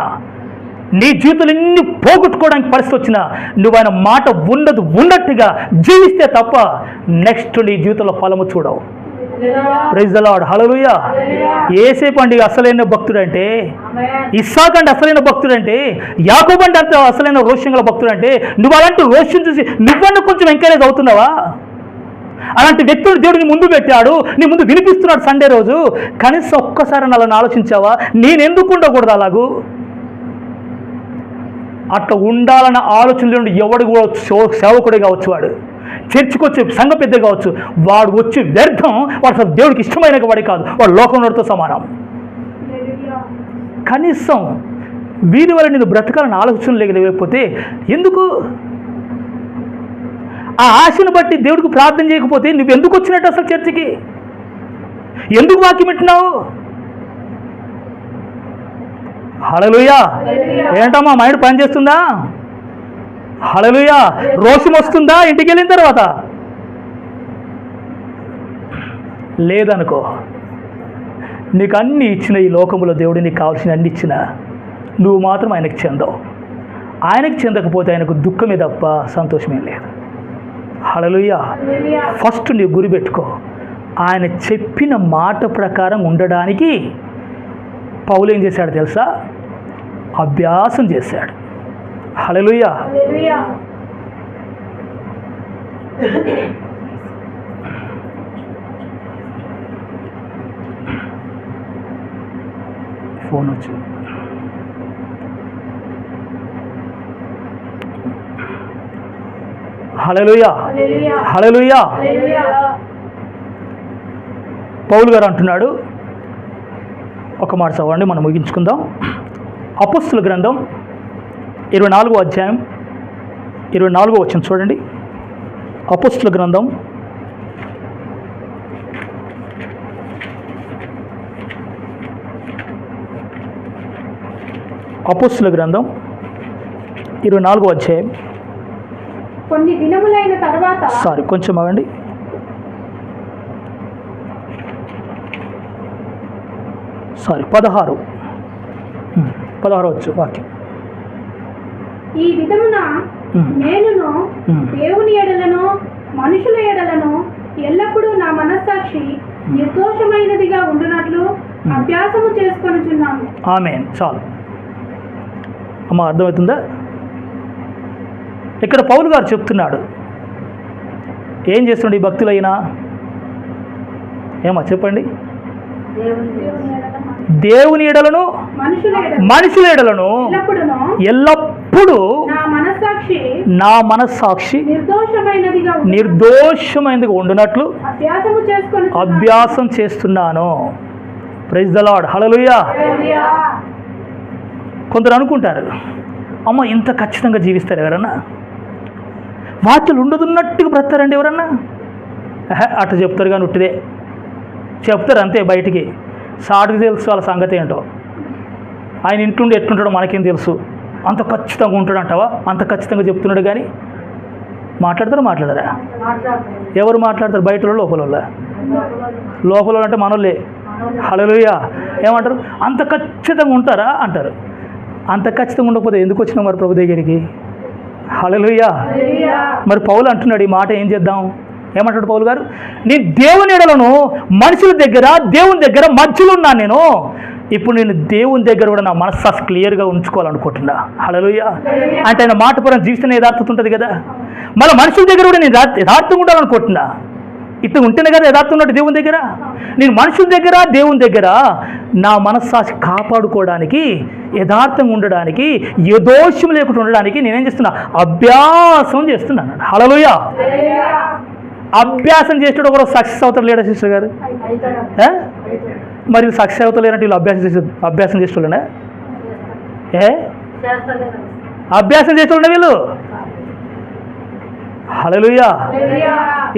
నీ జీవితంలో ఎన్ని పోగొట్టుకోవడానికి పరిస్థితి వచ్చినా నువ్వు ఆయన మాట ఉన్నట్టుగా జీవిస్తే తప్ప నెక్స్ట్ నీ జీవితంలో ఫలము చూడవు. ప్రైజ్ ద లార్డ్, హల్లెలూయా. యేసే పండుగ అసలైన భక్తుడంటే, ఇస్సాకు అంటే అసలైన భక్తుడంటే, యాకోబు అంటే అంత అసలైన రోషం గల భక్తుడంటే, నువ్వు అలాంటి రోషం చూసి నువ్వన్నా కొంచెం ఎంకరేజ్ అవుతున్నావా? అలాంటి వ్యక్తులు దేవుడిని ముందు పెట్టాడు, నీ ముందు వినిపిస్తున్నాడు సండే రోజు. కనీసం ఒక్కసారి అలా ఆలోచించావా? నేనెందుకు ఉండకూడదు అలాగూ? అట్లా ఉండాలన్న ఆలోచనలు ఎవడు కూడా సేవకుడే కావచ్చు, వాడు చర్చికి వచ్చే సంఘ పెద్ద కావచ్చు, వాడు వచ్చి వ్యర్థం, వాడు అసలు దేవుడికి ఇష్టమైన వాడే కాదు, వాడు లోకంతో సమానం. కనీసం వీరి వల్ల నేను బ్రతకాలని ఆలోచన లేకపోతే ఎందుకు? ఆ ఆశను బట్టి దేవుడికి ప్రార్థన చేయకపోతే నువ్వు ఎందుకు వచ్చినట్టు అసలు చర్చికి? ఎందుకు వాక్యం వింటున్నావు? హల్లెలూయా. ఏంటమ్మా మైండ్ పనిచేస్తుందా? హల్లెలూయా. రోషం వస్తుందా ఇంటికి వెళ్ళిన తర్వాత? లేదనుకో, నీకు అన్నీ ఇచ్చిన ఈ లోకంలో దేవుడు నీకు కావాల్సిన అన్ని ఇచ్చిన నువ్వు మాత్రం ఆయనకు చెందవు. ఆయనకు చెందకపోతే ఆయనకు దుఃఖమే తప్ప సంతోషమే లేదు. హల్లెలూయా. ఫస్ట్ నీ గురి పెట్టుకో. ఆయన చెప్పిన మాట ప్రకారం ఉండడానికి పౌలు ఏం చేశాడు తెలుసా? అభ్యాసం చేశాడు. హల్లెలూయా. ఫోన్ వచ్చింది. హల్లెలూయా. హల్లెలూయా. పౌలు గారు అంటున్నాడు, ఒక మాట చదవండి, మనం ముగించుకుందాం. అపోస్తుల గ్రంథం 24వ అధ్యాయం 24వ వచనం చూడండి. అపోస్తుల గ్రంథం 24వ అధ్యాయం. కొన్ని దినములైన తర్వాత కొంచెం ఆగండి. సారీ 16వ వాక్యం. ఈ విధమున నేనును దేవుని ఎడలను మనుషుల ఎడలను ఎల్లప్పుడూ నా మనస్సాక్షి నిర్దోషమైనదిగా ఉండునట్లు అభ్యాసము చేసుకొనుచున్నాను. ఆమేన్. చాలు అమ్మ, అర్థమవుతుందా? ఇక్కడ పౌలు గారు చెప్తున్నాడు, ఏం చేస్తుండే ఈ భక్తులైనా ఏమా చెప్పండి? దేవుని ఎడలను మనుషుల ఎడలను ఎల్లప్పుడూ నా మనస్సాక్షి నిర్దోషమైనదిగా ఉండునట్లు అభ్యాసం చేస్తున్నాను. Praise the lord. హల్లెలూయా. కొందరు అనుకుంటారు, అమ్మ ఇంత ఖచ్చితంగా జీవిస్తారు ఎవరన్నా? వాక్యాలు ఉండదున్నట్టుగా బ్రతారండి ఎవరన్నా? అట్లా చెప్తారు కానీ ఉట్టిదే చెప్తారు అంతే. బయటికి సాటుకు తెలుసు వాళ్ళ సంగతి ఏంటో. ఆయన ఇంటుండి ఎట్లుంటాడో మనకేం తెలుసు? అంత ఖచ్చితంగా ఉంటాడంటావా? అంత ఖచ్చితంగా చెప్తున్నాడు కానీ మాట్లాడతారా? ఎవరు మాట్లాడతారు? బయట లోపల అంటే మనోళ్ళే. హల్లెలూయా. ఏమంటారు? అంత ఖచ్చితంగా ఉంటారా అంటారు. అంత ఖచ్చితంగా ఉండకపోతే ఎందుకు వచ్చినాం మరి ప్రభు దగ్గరికి? హల్లెలూయా. మరి పౌలు అంటున్నాడు, ఈ మాట ఏం చేద్దాం? ఏమంటాడు పౌలు గారు? నేను దేవుని ఎడలను మనుషుల దగ్గర దేవుని దగ్గర మధ్యలో ఉన్నాను. నేను ఇప్పుడు నేను దేవుని దగ్గర కూడా నా మనస్సు క్లియర్గా ఉంచుకోవాలనుకుంటున్నా. హల్లెలూయా. అంటే ఆయన మాట పరంగా జీవిస్తేనే యథార్థత ఉంటుంది కదా. మళ్ళీ మనుషుల దగ్గర కూడా నేను యథార్థంగా ఉండాలనుకుంటున్నా. ఇట్లా ఉంటేనే కదా యథార్థం ఉన్నట్టు దేవుని దగ్గర. నేను మనుషుల దగ్గర దేవుని దగ్గర నా మనస్సాక్షి కాపాడుకోవడానికి, యథార్థంగా ఉండడానికి, ఏ దోషం లేకుండా ఉండడానికి నేనేం చేస్తున్నా? అభ్యాసం చేస్తున్నాను. హల్లెలూయా. అభ్యాసం చేసేటప్పుడు ఒకరు సక్సెస్ అవుతారు లేడా సిస్టర్ గారు? మరి సక్సెస్ అవుతలేనంటే వీళ్ళు అభ్యాసం చేసేటోళ్ళనే? అభ్యాసం చేసేటోళ్ళే వీళ్ళు. హల్లెలూయా.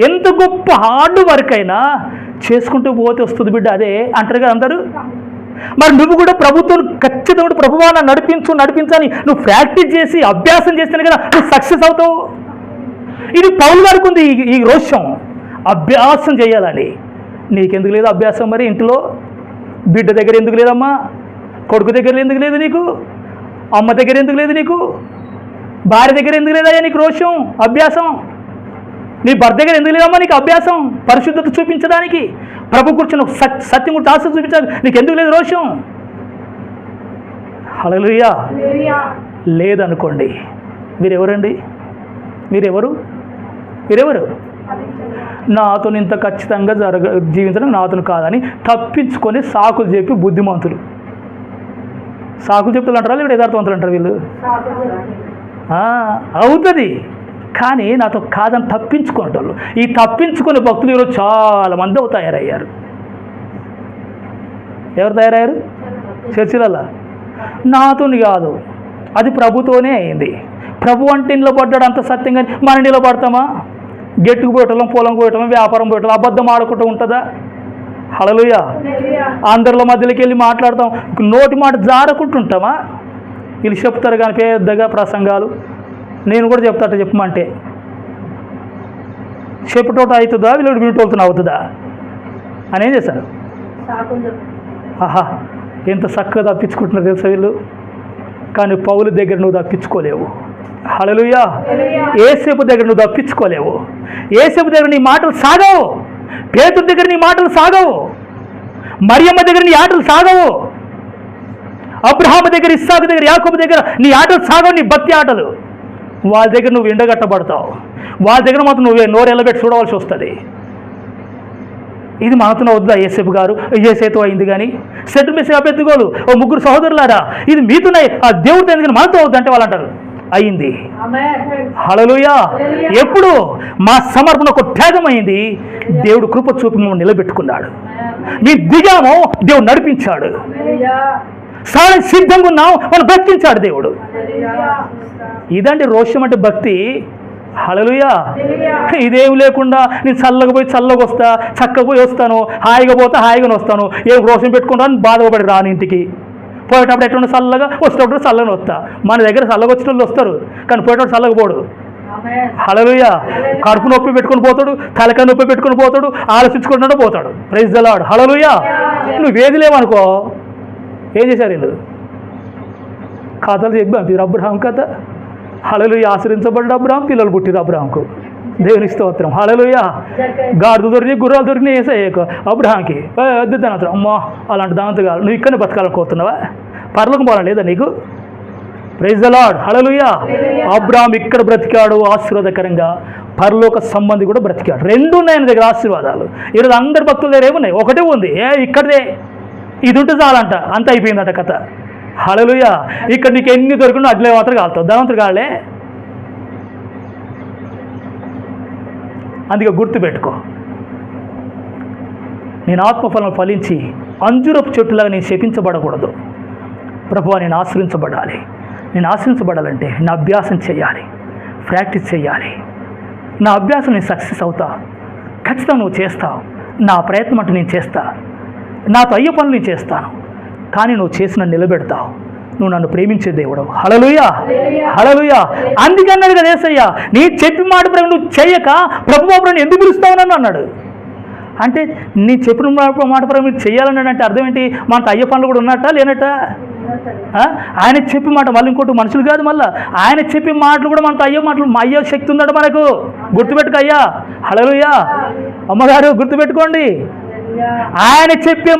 ఎంత గొప్ప హార్డ్ వర్క్ అయినా చేసుకుంటూ పోతే వస్తుంది బిడ్డ, అదే అంటారు కదా అందరూ. మరి నువ్వు కూడా ప్రభుత్వం ఖచ్చితంగా ప్రభువా నడిపించని నువ్వు ప్రాక్టీస్ చేసి అభ్యాసం చేస్తేనే కదా నువ్వు సక్సెస్ అవుతావు. ఇది పౌలు గారికి ఉంది ఈ రోషం, అభ్యాసం చేయాలని. నీకెందుకు లేదు అభ్యాసం? మరి ఇంట్లో బిడ్డ దగ్గర ఎందుకు లేదమ్మా? కొడుకు దగ్గర ఎందుకు లేదు నీకు? అమ్మ దగ్గర ఎందుకు లేదు నీకు? భార్య దగ్గర ఎందుకు లేదయ్యా నీకు రోషం, అభ్యాసం? నీ భర్త దగ్గర ఎందుకు లేదమ్మా నీకు అభ్యాసం? పరిశుద్ధత చూపించడానికి, ప్రభు కూర్చొని సత్యం గురించి ఆశ చూపించడానికి నీకు ఎందుకు లేదు రోషం? హల్లెలూయా. లేదనుకోండి, మీరెవరండి? మీరెవరు? నాతో ఇంత ఖచ్చితంగా జీవించడం నాతో కాదని తప్పించుకొని సాకులు చెప్పి బుద్ధిమంతులు. సాకులు చెప్తులు అంటారా లేదా యథార్థవంతులు అంటారు వీళ్ళు? అవుతుంది కానీ నాతో కాదని తప్పించుకునేటోళ్ళు. ఈ తప్పించుకునే భక్తులు ఈరోజు చాలామంది తయారయ్యారు. ఎవరు తయారయ్యారు? చర్చిలల్లా నాతోని కాదు, అది ప్రభుతోనే అయింది. ప్రభు అంటే ఇంట్లో పడ్డాడు అంత సత్యంగా, మన ఇంట్లో పడతామా? గెట్టుకు పోయటం, పొలం పోయటం, వ్యాపారం పోయటం, అబద్ధం ఆడుకుంటూ ఉంటుందా? హల్లెలూయా. అందరిలో మధ్యలోకి వెళ్ళి మాట్లాడతాం, నోటి మాట జారుకుంటుంటామా? వీళ్ళు చెప్తారు కానీ పెద్దగా ప్రసంగాలు. నేను కూడా చెప్తాట చెప్పమంటే చెప్పటోట అవుతుందా? వీళ్ళు వినటోలుతున్నా అవుతుందా? అని ఏం చేశారు? ఆహా, ఎంత చక్కగా తప్పించుకుంటున్నారు తెలుసా వీళ్ళు. కానీ పౌలు దగ్గర నువ్వు తప్పించుకోలేవు. హల్లెలూయా. యేసేపు దగ్గర నువ్వు తప్పించుకోలేవు. యేసేపు దగ్గర నీ మాటలు సాగవు. పేతురు దగ్గర నీ మాటలు సాగవు. మరియమ్మ దగ్గర నీ ఆటలు సాగవు. అబ్రహాము దగ్గర, ఇస్సాకు దగ్గర, యాకోబు దగ్గర నీ ఆటలు సాగవు. నీ భక్తి ఆటలు. వాళ్ళ దగ్గర నువ్వు ఎండగట్టబడతావు. వాళ్ళ దగ్గర మాత్రం నువ్వే నోరెళ్ళబెట్టి చూడవలసి వస్తుంది. ఇది మనతో వద్దా యేసేపు గారు? యేసేతో అయింది కానీ సెట్ మెస్ అభ్యర్థిగోలు ఓ ముగ్గురు సహోదరులారా, ఇది మీతోనే ఆ దేవుడితో ఎందుకని మనతో వద్దు అంటే వాళ్ళు అంటారు అయింది. హల్లెలూయా. ఎప్పుడు మా సమర్పణ ఒక త్యాగం అయింది. దేవుడు కృప చూపి మమ్మల్ని నిలబెట్టుకున్నాడు. మీ దిగామో దేవుడు నడిపించాడు. సాయం సిద్ధంగా ఉన్నాం, మనం బ్రతికించాడు దేవుడు. ఇదండి రోషం అంటే భక్తి. హల్లెలూయా. ఇదేం లేకుండా నేను చల్లగా పోయి చల్లగా వస్తా, చక్కగా పోయి వస్తాను, హాయిగా పోతా హాయిగానే వస్తాను, ఏం రోషం పెట్టుకుంటాను బాధపడి రాని ఇంటికి. పోయేటప్పుడు ఎట్లా చల్లగా, వచ్చేటప్పుడు చల్లగా వస్తా. మన దగ్గర చల్లగా వచ్చేటప్పుడు వస్తారు, కానీ పోయేటప్పుడు చల్లగా పోడు. హల్లెలూయా. కడుపు నొప్పి పెట్టుకుని పోతాడు, తలకాయ నొప్పి పెట్టుకుని పోతాడు, ఆలోచించుకుంటూ పోతాడు. Praise the lord. హల్లెలూయా. నువ్వు వేది లేవనుకో, ఏం చేశారు వీళ్ళు? కథలు చెప్పి పంపారు. అబ్రహాం కథ. హల్లెలూయా. ఆశ్రయించబడ్డ అబ్రహాం, పిల్లలు పుట్టిరు అబ్రహాంకు. దేవుని స్తోత్రం. హల్లెలూయా. గాడిద దొరికి, గుర్రాలు దొరికినాయి ఏసయ్యకు, అబ్రహాంకి వద్దు దాని అమ్మా అలాంటి దాంతో కాదు. నువ్వు ఇక్కడనే బతకాలనుకోతున్నావా? పరలోకం పోవాలని లేదా నీకు? Praise the lord. Hallelujah. Abraham ఇక్కడ బ్రతికాడు ఆశీర్వాదకరంగా, పరలోక సంబంధి కూడా బ్రతికాడు. రెండు ఉన్నాయి ఆయన దగ్గర ఆశీర్వాదాలు. ఈరోజు అందరి భక్తుల దగ్గర ఏమున్నాయి? ఒకటే ఉంది, ఇక్కడదే. ఇది ఉంటే చాలంట, అంత అయిపోయిందట కథ. హల్లెలూయా. ఇక్కడ నీకు ఎన్ని దొరికినా అడ్లే మాత్రం కాలుతావు, ధనవంతుడు కాలే. అందుకే గుర్తుపెట్టుకో, నేను ఆత్మఫలం ఫలించి అంజురపు చెట్టులాగా నేను శపించబడకూడదు. ప్రభువా, నేను ఆశ్రయించబడాలి. నేను ఆశ్రయించబడాలంటే నా అభ్యాసం చేయాలి, ప్రాక్టీస్ చేయాలి. నా అభ్యాసం నేను సక్సెస్ అవుతా. ఖచ్చితంగా నువ్వు చేస్తావు. నా ప్రయత్నం అంటే నేను చేస్తా. నాతో అయ్యే పనులు నేను చేస్తాను. కానీ నువ్వు చేసిన నిలబెడతావు. నువ్వు నన్ను ప్రేమించే దేవుడు. హల్లెలూయా. హల్లెలూయా. అందుకన్నాడు కదా యేసయ్య, నీ చెప్పి మాట ప్రకారం నువ్వు చేయక ప్రభువు ఎందుకు పిలుస్తావు నన్ను అన్నాడు. అంటే నీ చెప్పిన మాట ప్రకారం మీరు చేయాలన్నాడు అంటే అర్థం ఏంటి? మనతో అయ్యే పనులు కూడా ఉన్నట్ట లేనట్ట? ఆయన చెప్పి మాట మళ్ళీ ఇంకోటి మనుషులు కాదు, మళ్ళీ ఆయన చెప్పే మాటలు కూడా మనతో అయ్యే మాటలు. మా అయ్యే శక్తి ఉందట మనకు. గుర్తుపెట్టుకో అయ్యా. హల్లెలూయా. అమ్మగారు గుర్తుపెట్టుకోండి, ఆయన చెప్పే